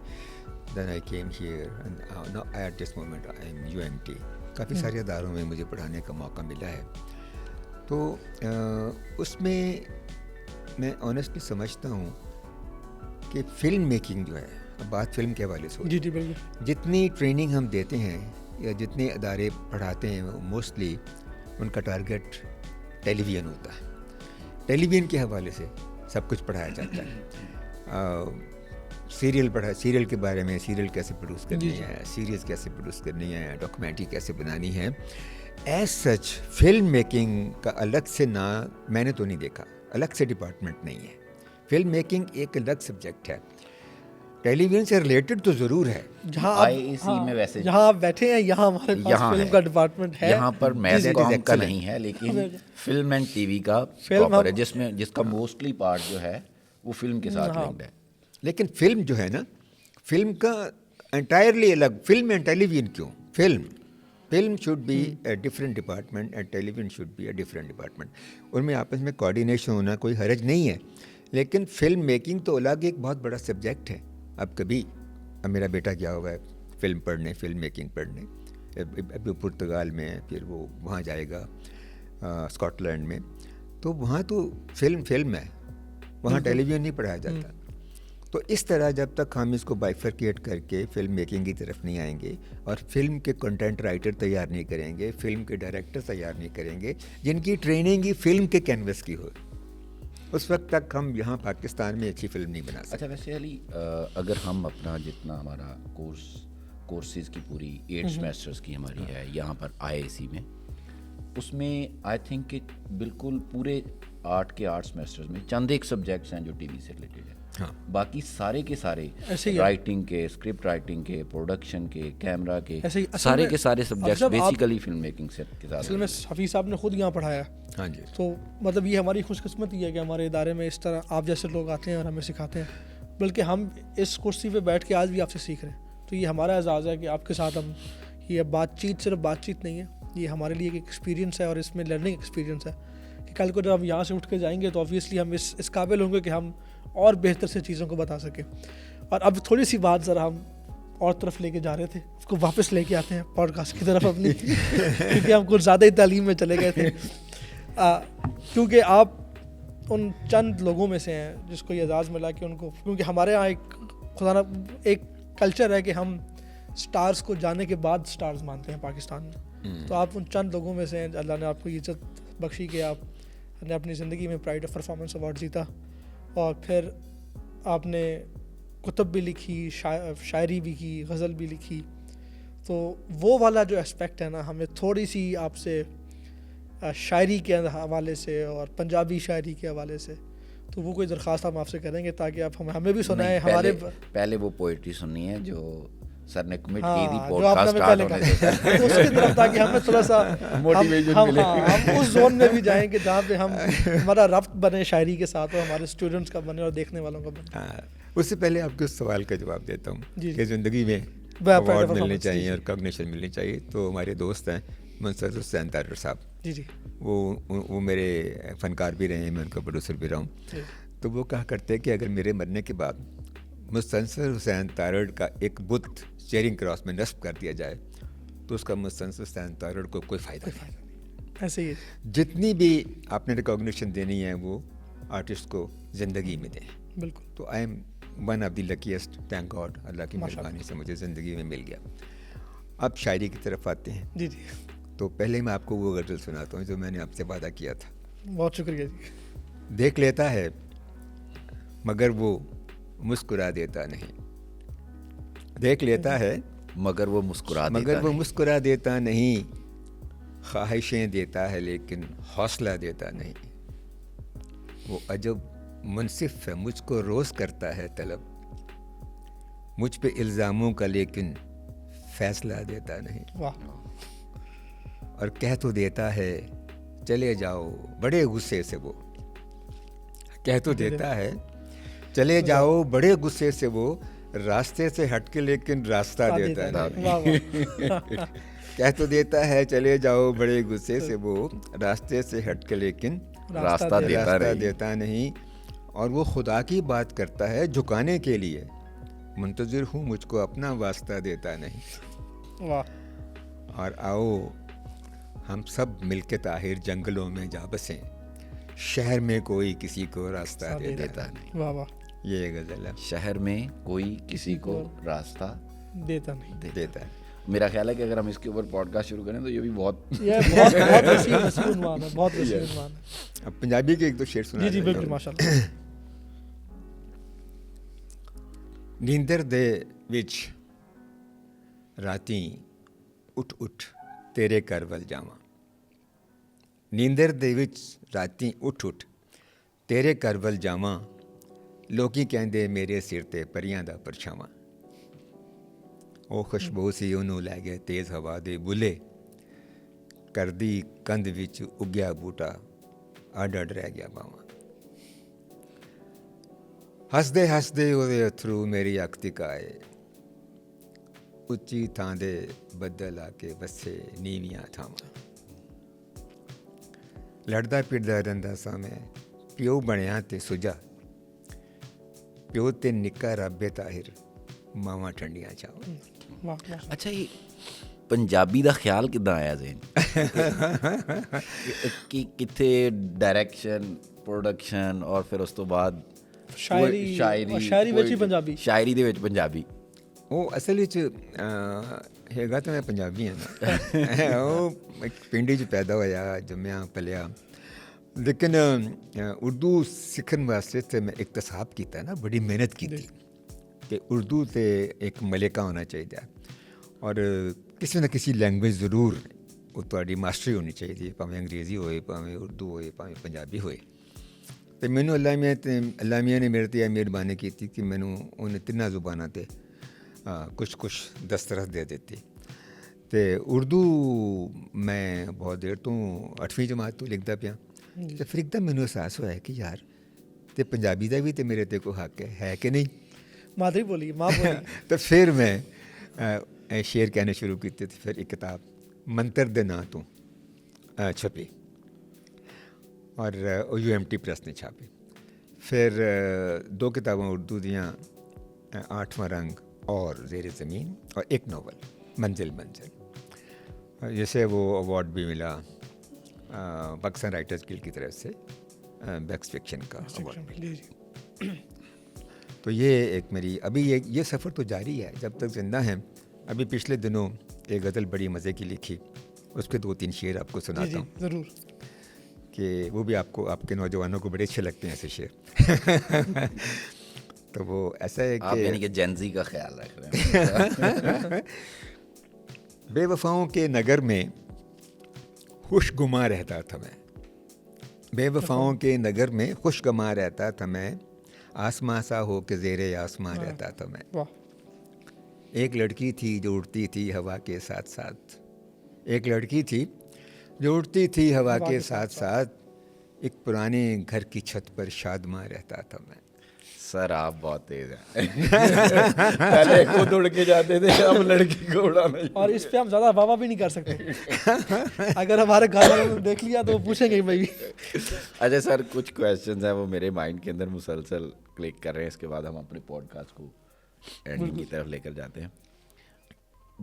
then I came here and now at this moment I am UMT। काफ़ी सारे इदारों में मुझे पढ़ाने का मौका मिला है। तो उसमें मैं ऑनेस्टली समझता हूँ कि फ़िल्म मेकिंग जो है, अब बात फिल्म के हवाले से, जी बिल्कुल, जितनी ट्रेनिंग हम देते हैं या जितने अदारे पढ़ाते हैं, मोस्टली उनका टारगेट टेलीविज़न होता है। टेलीविज़न के हवाले से सब कुछ पढ़ाया जाता है। सीरियल के बारे में, सीरियल कैसे प्रोड्यूस करनी है, सीरीज़ कैसे प्रोड्यूस करनी है, डॉक्यूमेंट्री कैसे बनानी है। एज सच फिल्म मेकिंग का अलग से ना मैंने तो नहीं देखा, अलग से डिपार्टमेंट नहीं है। फिल्म मेकिंग एक अलग सब्जेक्ट है, टेलीविज़न से रिलेटेड तो ज़रूर है। जहाँ IAC में वैसे जहाँ आप बैठे हैं, यहाँ हमारे पास फिल्म का डिपार्टमेंट है। यहाँ पर मैथ कॉम का नहीं है, लेकिन फिल्म एंड टीवी का प्रॉपर है, जिसका मोस्टली पार्ट जो है वो फिल्म के साथ लिंक्ड है। लेकिन फिल्म जो है ना, फिल्म का एंटायरली अलग, फिल्म एंड टेलीविज़न क्यों? Film should be a different department and television should be a different department. उनमें आपस में कोऑर्डिनेशन होना कोई हर्ज नहीं है, लेकिन फिल्म मेकिंग तो अलग एक बहुत बड़ा सब्जेक्ट है। अब मेरा बेटा गया हुआ है फिल्म पढ़ने, फिल्म मेकिंग पढ़ने, अभी पुर्तगाल में है, फिर वो वहाँ जाएगा स्कॉटलैंड में, तो वहाँ तो फिल्म है, वहाँ टेलीविज़न नहीं पढ़ाया जाता। तो इस तरह जब तक हम इसको बाइफरकेट करके फिल्म मेकिंग की तरफ नहीं आएंगे और फिल्म के कंटेंट राइटर तैयार नहीं करेंगे, फिल्म के डायरेक्टर तैयार नहीं करेंगे जिनकी ट्रेनिंग ही फिल्म के कैनवस की हो, उस वक्त तक हम यहाँ पाकिस्तान में अच्छी फिल्म नहीं बना सकते। अच्छा, वैसे अली, अगर हम अपना जितना हमारा कोर्सेज़ की पूरी 8 सेमेस्टर्स की हमारी है यहाँ पर IAC में, उसमें आई थिंक कि बिल्कुल पूरे 8 के 8 सेमेस्टर्स में चंद एक सब्जेक्ट्स हैं जो टीवी से रिलेटेड है। हाँ। बाकी सारे के सारे ऐसे ही है। राइटिंग के, स्क्रिप्ट राइटिंग के, प्रोडक्शन के, कैमरा के, ऐसे ही असल सारे में के सारे सब्जेक्ट्स अफजल, आप- बेसिकली फिल्म मेकिंग से के साथ। असल में हफीज़ साहब ने खुद यहाँ पढ़ाया, हाँ जी। तो मतलब ये हमारी खुशकिस्मती है कि हमारे इदारे में इस तरह आप जैसे लोग आते हैं और हमें सिखाते हैं, बल्कि हम इस कुर्सी पे बैठ के आज भी आपसे सीख रहे हैं। तो ये हमारा एजाज़ है कि आपके साथ हम, ये बातचीत सिर्फ बातचीत नहीं है, ये हमारे लिए एक एक्सपीरियंस है और इसमें लर्निंग एक्सपीरियंस है कि कल को जब हम यहाँ से उठ के जाएंगे तो ऑब्वियसली हम इस काबिल होंगे कि हम और बेहतर से चीज़ों को बता सकें। और अब थोड़ी सी बात ज़रा हम और तरफ लेके जा रहे थे, उसको वापस लेके आते हैं पॉडकास्ट की तरफ अपनी क्योंकि हम कुछ ज़्यादा ही तालीम में चले गए थे। क्योंकि आप उन चंद लोगों में से हैं जिसको ये एजाज़ मिला कि उनको, क्योंकि हमारे यहाँ एक कल्चर है कि हम स्टार्स को जाने के बाद स्टार्स मानते हैं पाकिस्तान में। तो आप उन चंद लोगों में से हैं, अल्लाह ने आपको इज्जत बख्शी कि आपने अपनी ज़िंदगी में प्राइड ऑफ परफॉर्मेंस अवार्ड जीता, और फिर आपने कुतुब भी लिखी, शायरी भी की, गज़ल भी लिखी। तो वो वाला जो एस्पेक्ट है ना, हमें थोड़ी सी आपसे शायरी के हवाले से और पंजाबी शायरी के हवाले से, तो वो कोई दरख्वास्त हम आपसे करेंगे ताकि आप हमें भी सुनाएं। हमारे पहले वो पोइट्री सुननी है जो सर ने कमिट हाँ, की थी जो पॉडकास्ट आपने स्टार्ट पहले होने से कहा, उसकी तरफ, ताकि हमें थोड़ा सा मोटिवेशन मिले। हम उस जोन में भी जाएं कि जहाँ पे हम हमारा रब्त बने शायरी के साथ, और हमारे स्टूडेंट्स का बने और देखने वालों का बने। हाँ, उससे पहले आपके उस सवाल का जवाब देता हूँ जी। कि ज़िंदगी में Pride अवार्ड of मिलने Performance, चाहिए जी, और कॉग्निशन मिलनी चाहिए। तो हमारे दोस्त हैं मुंसर हुसैन तारड़ साहब, जी जी वो मेरे फ़नकार भी रहे हैं, मैं उनका प्रोड्यूसर भी रहा हूँ। जी। तो वो कहा करते हैं कि अगर मेरे मरने के बाद मुंसर हुसैन तारड़ का एक बुत चेरिंग क्रॉस में नस्ब कर दिया जाए तो उसका मुंसर हुसैन तारड़ को कोई फ़ायदा नहीं। ऐसे ही है। जितनी भी आपने रिकॉग्निशन देनी है वो आर्टिस्ट को ज़िंदगी में दें। बिल्कुल। तो I am one of the luckiest, thank god, अल्लाह की माशाअल्लाह। मेहरबानी से मुझे ज़िंदगी में मिल गया। अब शायरी की तरफ आते हैं। जी जी, तो पहले मैं आपको वो गज़ल सुनाता हूँ जो मैंने आपसे वादा किया था। बहुत शुक्रिया जी। देख लेता है मगर वो मुस्कुरा देता नहीं, देख लेता है मगर वो मुस्कुरा देता मगर वो नहीं। मुस्कुरा देता नहीं, ख्वाहिशें देता है लेकिन हौसला देता नहीं। वो अजब मुनसिफ है, मुझको रोज़ करता है तलब, मुझ पे इल्ज़ामों का लेकिन फ़ैसला देता नहीं। वाह। और कह तो देता है चले जाओ, बड़े गुस्से से वो कह तो देता है चले जाओ, बड़े गुस्से से वो रास्ते से हट के लेकिन रास्ता देता नहीं। वाह वाह। कह तो देता है चले जाओ, बड़े गुस्से से वो रास्ते से हट के लेकिन रास्ता देता नहीं। और वो खुदा की बात करता है झुकाने के लिए, मुंतज़िर हूँ मुझको अपना वास्ता देता नहीं। वाह। और आओ हम सब मिलके ताहिर जंगलों में जा बसें, शहर में कोई किसी को रास्ता दे देता नहीं। वाह वाह। ये गज़ल है। शहर में कोई किसी को रास्ता देता नहीं। देता है। मेरा ख्याल है कि अगर हम इसके ऊपर पॉडकास्ट शुरू करें तो ये भी बहुत ये बहुत वसीम उन्वान है, बहुत वसीम उन्वान है। अब पंजाबी के एक दो शेर सुना जी जी देता बिल्कुल, हूँ। माशाल्लाह। नींदर दे विच राती उठ उठ तेरे घर वल जावां, नींदर दे विच राती उठ उठ तेरे घर वल जावां, लोकी कहंदे मेरे सिर ते परियां दा परछावां। ओ खुशबू सी ओनू लै गए तेज़ हवा दे बुले, करदी कंध विच उग्या बूटा अड अड रह गया बावां। हसदे हसदे ओदे अथरू मेरी अख तिकाए, उच्ची थां दे बदल आके बसे नीवियां थावां। लड़दा पिड़दा रहिंदा सां मैं प्यो बणिया ते सुजा, प्यो ते निक्का रब्बे ताहिर मावां ठंडियां छावां। वाह वाह। अच्छा ये पंजाबी ਦਾ ਖਿਆਲ ਕਿੱਦਾਂ ਆਇਆ ਜ਼ੇਨ ਕਿ ਕਿੱਥੇ ਡਾਇਰੈਕਸ਼ਨ ਪ੍ਰੋਡਕਸ਼ਨ ਔਰ ਫਿਰ ਉਸ ਤੋਂ ਬਾਅਦ शायरी ਵਿੱਚ ਹੀ ਪੰਜਾਬੀ। ਸ਼ਾਇਰੀ ਦੇ ਵਿੱਚ ਪੰਜਾਬੀ। ਉਹ ਅਸਲ ਵਿੱਚ ਹੈਗਾ ਤਾਂ ਮੈਂ ਪੰਜਾਬੀ ਹਾਂ ਨਾ। ਉਹ ਇੱਕ ਪਿੰਡ 'ਚ ਪੈਦਾ ਹੋਇਆ, ਜੰਮਿਆ ਪਲਿਆ, ਲੇਕਿਨ ਉਰਦੂ ਸਿੱਖਣ ਵਾਸਤੇ ਤੇ ਮੈਂ ਇਕਤਸਾਬ ਕੀਤਾ ਨਾ, ਬੜੀ ਮਿਹਨਤ ਕੀਤੀ ਕਿ ਉਰਦੂ ਤੇ ਇੱਕ ਮਲਿਕਾ ਹੋਣਾ ਚਾਹੀਦਾ ਔਰ ਕਿਸੇ ਨਾ ਕਿਸੇ ਲੈਂਗੁਏਜ ਜ਼ਰੂਰ ਉਹ ਤੁਹਾਡੀ ਮਾਸਟਰੀ ਹੋਣੀ ਚਾਹੀਦੀ ਹੈ, ਭਾਵੇਂ ਅੰਗਰੇਜ਼ੀ ਹੋਏ, ਭਾਵੇਂ ਉਰਦੂ ਹੋਏ, ਭਾਵੇਂ ਪੰਜਾਬੀ ਹੋਏ। तो मैनू अल्लाह मियाँ ने मेरे ते मेहरबानी की थी कि मैनू उन्हें 3 जुबाना ते कुछ दस्तरस दे देती। तो उर्दू मैं बहुत देर तो 8वीं जमात तो लिखता पिया, तो फिर एकदम मैनू एहसास होया कि यार ते पंजाबी का भी तो मेरे ते को हक है कि नहीं, मादरी बोली माँ बोली। तो फिर मैं शेर कहने शुरू किए। तो फिर एक किताब मंत्र दे नां तो छपी और UMT प्रेस ने छापी। फिर 2 किताबें उर्दू दियाँ 8वां रंग और ज़ेर ज़मीन, और एक नावल मंजिल मंजिल, जैसे वो अवार्ड भी मिला पाकिस्तान राइटर्स गिल्ड की तरफ से, बेस्ट फिक्शन का अवार्ड मिला। तो ये एक मेरी अभी ये सफ़र तो जारी है जब तक ज़िंदा है। अभी पिछले दिनों एक गज़ल बड़ी मज़े की लिखी, उसके 2-3 शेर आपको सुनाता हूँ ज़रूर, कि वो भी आपके नौजवानों को बड़े अच्छे लगते हैं ऐसे शेर। तो वो ऐसा है आप यानी कि जेनजी का ख्याल रख रहे हैं। बेवफाओं के नगर में खुशगुमा रहता था मैं, बेवफाओं के नगर में खुशगुमा रहता था मैं, आसमां सा हो के ज़ेरे आसमां रहता था मैं। एक लड़की थी जो उड़ती थी हवा के साथ साथ, एक लड़की थी जो उड़ती थी हवा के साथ साथ, एक पुराने घर की छत पर शादमा रहता था मैं। सर आप बहुत तेज हैं। पहले खुद उड़ के जाते थे, अब लड़की को उड़ाना। और इस पे हम ज़्यादा वाह भी नहीं कर सकते। अगर हमारे घर वालों ने देख लिया तो वो पूछेंगे भाई। अच्छा सर, कुछ क्वेश्चंस हैं वो मेरे माइंड के अंदर मुसलसल क्लिक कर रहे हैं, इसके बाद हम अपने पॉडकास्ट को एंडिंग की तरफ लेकर जाते हैं।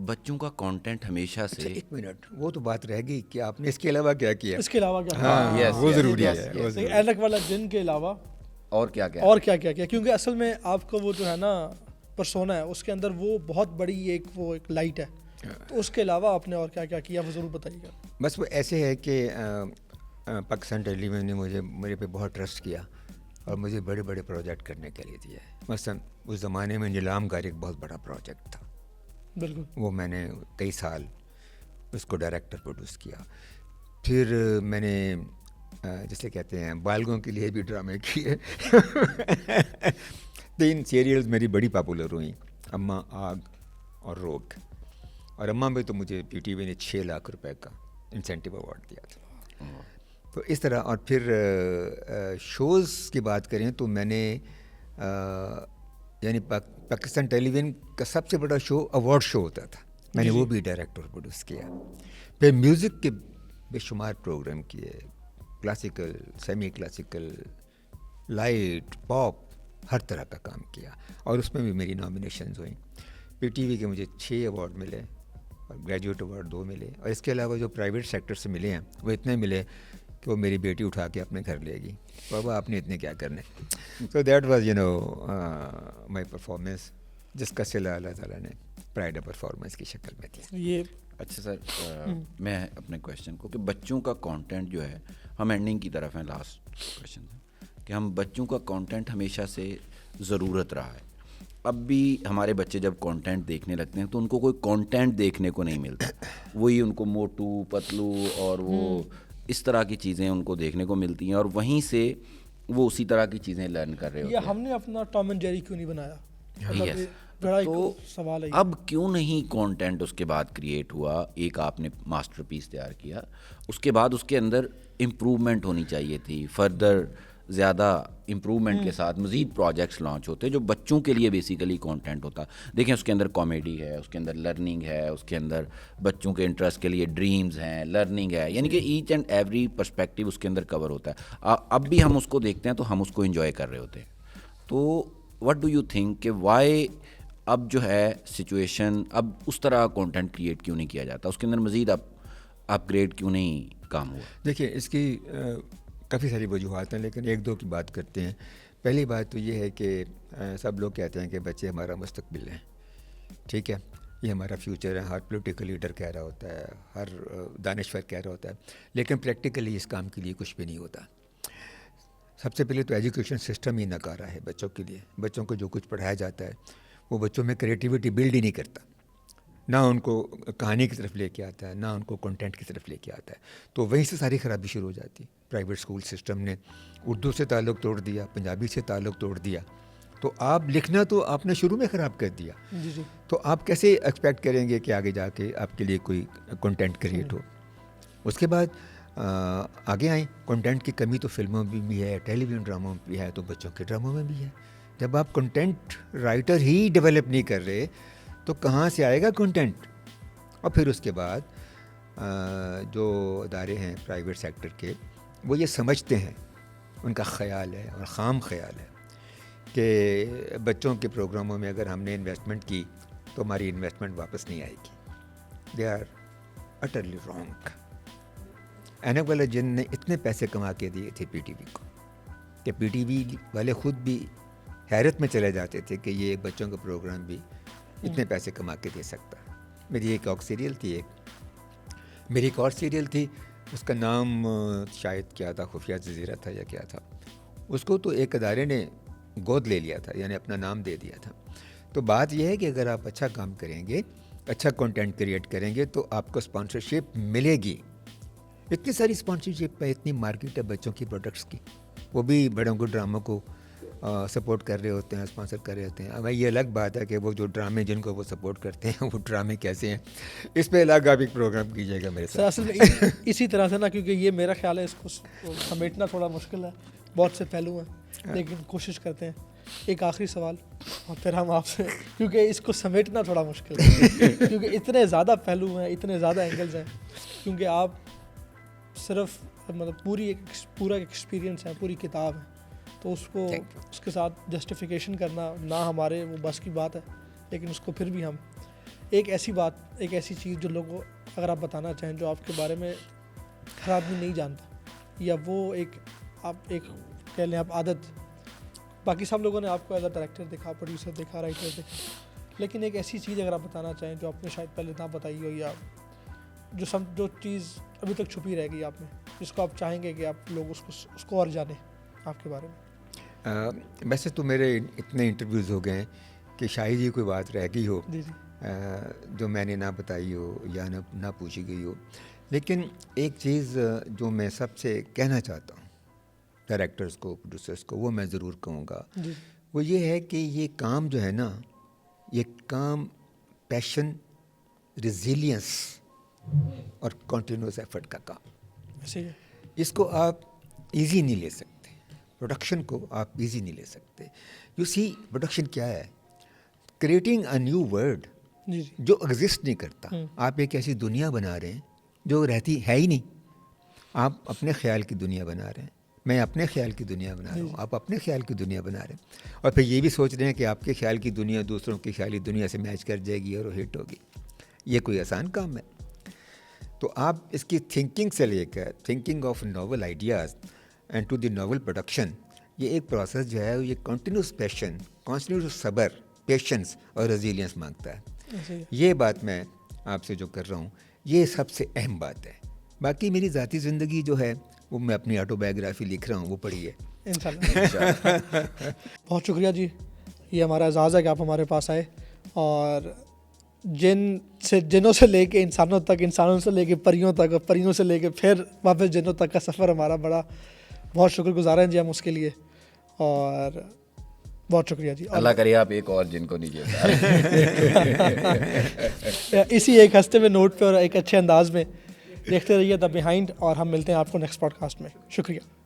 बच्चों का कंटेंट हमेशा से, 1 मिनट, वो तो बात रह गई कि आपने इसके अलावा क्या किया। इसके अलावा क्या? हाँ, yes, वो yes, ज़रूरी yes, है, yes. वो ज़रूरी है। ऐनक वाला जिन के अलावा और क्या क्या और क्या क्या किया, क्योंकि असल में आपका वो जो है ना पर्सोना है, उसके अंदर वो बहुत बड़ी एक लाइट है, तो उसके अलावा आपने और क्या क्या किया वो ज़रूर बताइएगा। बस वो ऐसे है कि पाकिस्तान टेलीविज़न ने मेरे पे बहुत ट्रस्ट किया और मुझे बड़े बड़े प्रोजेक्ट करने के लिए दिया है। मसलन उस ज़माने में नीलामगार एक बहुत बड़ा प्रोजेक्ट था, बिल्कुल, वो मैंने कई साल उसको डायरेक्टर प्रोड्यूस किया। फिर मैंने जैसे कहते हैं बालगों के लिए भी ड्रामे किए। 3 सीरियल्स मेरी बड़ी पॉपुलर हुई, अम्मा, आग और रोग। और अम्मा में तो मुझे PTV ने 6 लाख रुपए का इंसेंटिव अवार्ड दिया था। तो इस तरह, और फिर शोज़ की बात करें तो मैंने यानी पाकिस्तान टेलीविज़न का सबसे बड़ा शो अवार्ड शो होता था, मैंने वो भी डायरेक्ट और प्रोड्यूस किया। फिर म्यूज़िक के बेशुमार प्रोग्राम किए, classical, semi classical, light, pop, हर तरह का काम किया, और उसमें भी मेरी नॉमिनेशंस हुई। PTV के मुझे 6 अवार्ड मिले और ग्रेजुएट अवार्ड 2 मिले, और इसके अलावा जो प्राइवेट सेक्टर से मिले हैं वो इतने मिले कि वो मेरी बेटी उठा के अपने घर लेगी, बाबा आपने इतने क्या करने। So that was my performance, जिसका सिला अल्लाह ताला ने प्राइड परफॉर्मेंस की शक्ल में दिया। ये अच्छा सर, मैं अपने क्वेश्चन को कि बच्चों का कंटेंट जो है, हम एंडिंग की तरफ हैं, लास्ट क्वेश्चन कि हम बच्चों का कंटेंट हमेशा से ज़रूरत रहा है। अब भी हमारे बच्चे जब कंटेंट देखने लगते हैं तो उनको कोई कंटेंट देखने को नहीं मिलता, वही उनको मोटू पतलू और वो इस तरह की चीज़ें उनको देखने को मिलती हैं, और वहीं से वो उसी तरह की चीज़ें लर्न कर रहे होते ये हैं। हमने अपना टॉम एंड जेरी क्यों नहीं बनाया, Yes. ये बड़ा एक तो सवाल है। अब क्यों नहीं कंटेंट उसके बाद क्रिएट हुआ? एक आपने मास्टरपीस तैयार किया, उसके बाद उसके अंदर इम्प्रूवमेंट होनी चाहिए थी, फर्दर ज़्यादा इम्प्रूवमेंट के साथ मज़ीद प्रोजेक्ट्स लॉन्च होते जो बच्चों के लिए बेसिकली कंटेंट होता। देखें, उसके अंदर कॉमेडी है, उसके अंदर लर्निंग है, उसके अंदर बच्चों के इंटरेस्ट के लिए ड्रीम्स हैं, लर्निंग है, यानी कि ईच एंड एवरी पर्सपेक्टिव उसके अंदर कवर होता है। अब भी हम उसको देखते हैं तो हम उसको इंजॉय कर रहे होते हैं। तो व्हाट डू यू थिंक कि वाई अब जो है सिचुएशन, अब उस तरह कंटेंट क्रिएट क्यों नहीं किया जाता, उसके अंदर मज़ीद अपग्रेड क्यों नहीं काम हुआ? देखिए, इसकी काफ़ी सारी वजूहत हैं, लेकिन 1-2 की बात करते हैं। पहली बात तो ये है कि सब लोग कहते हैं कि बच्चे हमारा मुस्तकबिल हैं, ठीक है, ये हमारा फ्यूचर है, हर पॉलिटिकल लीडर कह रहा होता है, हर दानिश्वर कह रहा होता है, लेकिन प्रैक्टिकली इस काम के लिए कुछ भी नहीं होता। सबसे पहले तो एजुकेशन सिस्टम ही नकारा है बच्चों के लिए। बच्चों को जो कुछ पढ़ाया जाता है वो बच्चों में क्रिएटिविटी बिल्ड ही नहीं करता। ना उनको कहानी की तरफ लेके आता है, ना उनको कंटेंट की तरफ लेके आता है। तो वहीं से सारी ख़राबी शुरू हो जाती है। प्राइवेट स्कूल सिस्टम ने उर्दू से ताल्लुक़ तोड़ दिया, पंजाबी से ताल्लुक़ तोड़ दिया, तो आप लिखना तो आपने शुरू में ख़राब कर दिया। जी जी। तो आप कैसे एक्सपेक्ट करेंगे कि आगे जाके आपके लिए कोई कंटेंट क्रिएट हो। उसके बाद आगे आए, कंटेंट की कमी तो फिल्मों में भी है, टेलीविज़न ड्रामों में भी है, तो बच्चों के ड्रामों में भी है। जब आप कंटेंट राइटर ही डेवलप नहीं कर रहे तो कहाँ से आएगा कंटेंट। और फिर उसके बाद जो अदारे हैं प्राइवेट सेक्टर के, वो ये समझते हैं, उनका ख़याल है और ख़ाम ख़याल है कि बच्चों के प्रोग्रामों में अगर हमने इन्वेस्टमेंट की तो हमारी इन्वेस्टमेंट वापस नहीं आएगी। They are utterly wrong. ऐनक वाले जिन ने इतने पैसे कमा के दिए थे पीटीवी को कि पीटीवी वाले ख़ुद भी हैरत में चले जाते थे कि ये बच्चों का प्रोग्राम भी इतने पैसे कमा के दे सकता है। मेरी एक और सीरियल थी, मेरी एक और सीरियल थी, उसका नाम शायद क्या था, खुफिया जज़ीरा था या क्या था। उसको तो एक अदारे ने गोद ले लिया था, यानी अपना नाम दे दिया था। तो बात यह है कि अगर आप अच्छा काम करेंगे, अच्छा कंटेंट क्रिएट करेंगे तो आपको स्पॉन्सरशिप मिलेगी। इतनी सारी स्पॉन्सरशिप है, इतनी मार्केट है बच्चों की प्रोडक्ट्स की, वो भी बड़ों को ड्रामों को सपोर्ट कर रहे होते हैं, स्पॉन्सर कर रहे होते हैं। अब ये अलग बात है कि वो जो ड्रामे जिनको वो सपोर्ट करते हैं वो ड्रामे कैसे हैं, इस पे अलग आप एक प्रोग्राम कीजिएगा मेरे साथ। असल में इसी तरह से ना, क्योंकि ये मेरा ख्याल है इसको समेटना थोड़ा मुश्किल है, बहुत से पहलू हैं, लेकिन कोशिश करते हैं। एक आखिरी सवाल और फिर हम आपसे, क्योंकि इसको समेटना थोड़ा मुश्किल है क्योंकि इतने ज़्यादा पहलू हैं, इतने ज़्यादा एंगल्स हैं, क्योंकि आप सिर्फ मतलब पूरा एक्सपीरियंस है, पूरी किताब है, तो उसको उसके साथ जस्टिफिकेशन करना ना हमारे वो बस की बात है। लेकिन उसको फिर भी हम एक ऐसी चीज़ जो लोगों अगर आप बताना चाहें, जो आपके बारे में हर आदमी नहीं जानता, या वो आप कह लें आप आदत, बाकी सब लोगों ने आपको एज अ डायरेक्टर देखा, प्रोड्यूसर देखा, राइटर देखा, लेकिन एक ऐसी चीज़ अगर आप बताना चाहें जो आपने शायद पहले ना बताई हो, या जो चीज़ अभी तक छुपी रह गई आप में, जिसको आप चाहेंगे कि आप लोग उसको और जाने आपके बारे में। वैसे तो मेरे इतने इंटरव्यूज़ हो गए हैं कि शायद ये कोई बात रह गई हो जो मैंने ना बताई हो या ना पूछी गई हो। लेकिन एक चीज़ जो मैं सबसे कहना चाहता हूँ डायरेक्टर्स को, प्रोड्यूसर्स को, वो मैं ज़रूर कहूँगा, वो ये है कि ये काम जो है ना, ये काम पैशन, रिजिलियंस और कंटिन्यूस एफर्ट का काम, इसको आप इजी नहीं ले सकते। प्रोडक्शन को आप इजी नहीं ले सकते। यू सी, प्रोडक्शन क्या है? क्रिएटिंग अ न्यू वर्ल्ड जो एग्जिस्ट नहीं करता। आप एक ऐसी दुनिया बना रहे हैं जो रहती है ही नहीं। आप अपने ख्याल की दुनिया बना रहे हैं, मैं अपने ख्याल की दुनिया बना रहा हूँ, आप अपने ख्याल की दुनिया बना रहे हैं, और फिर ये भी सोच रहे हैं कि आपके ख्याल की दुनिया दूसरों की ख्याली दुनिया से मैच कर जाएगी और हिट होगी। ये कोई आसान काम है? तो आप इसकी थिंकिंग से लेकर thinking of novel ideas and to the novel production, ये एक प्रोसेस जो है ये कंटिन्यूस पैशन, कंटिन्यूस सब्र, पेशेंस और रेजिलियंस मांगता है। ये बात मैं आपसे जो कर रहा हूँ, ये सबसे अहम बात है। बाकी मेरी ज़ाती ज़िंदगी जो है वो मैं अपनी ऑटोबायोग्राफी लिख रहा हूँ, वो पढ़िए इंशाल्लाह। बहुत शुक्रिया जी, ये हमारा एजाज़ है कि आप हमारे पास आए, और जिनों से लेके इंसानों तक, इंसानों से लेके परियों तक, और परियों से लेके फिर वापस जिनों तक का सफ़र हमारा बड़ा बहुत शुक्रगुज़ार हैं जी हम उसके लिए, और बहुत शुक्रिया जी। अल्लाह करे आप एक और जिनको नहीं इसी एक हफ्ते में नोट पे और एक अच्छे अंदाज में देखते रहिए द बिहाइंड, और हम मिलते हैं आपको नेक्स्ट पॉडकास्ट में। शुक्रिया।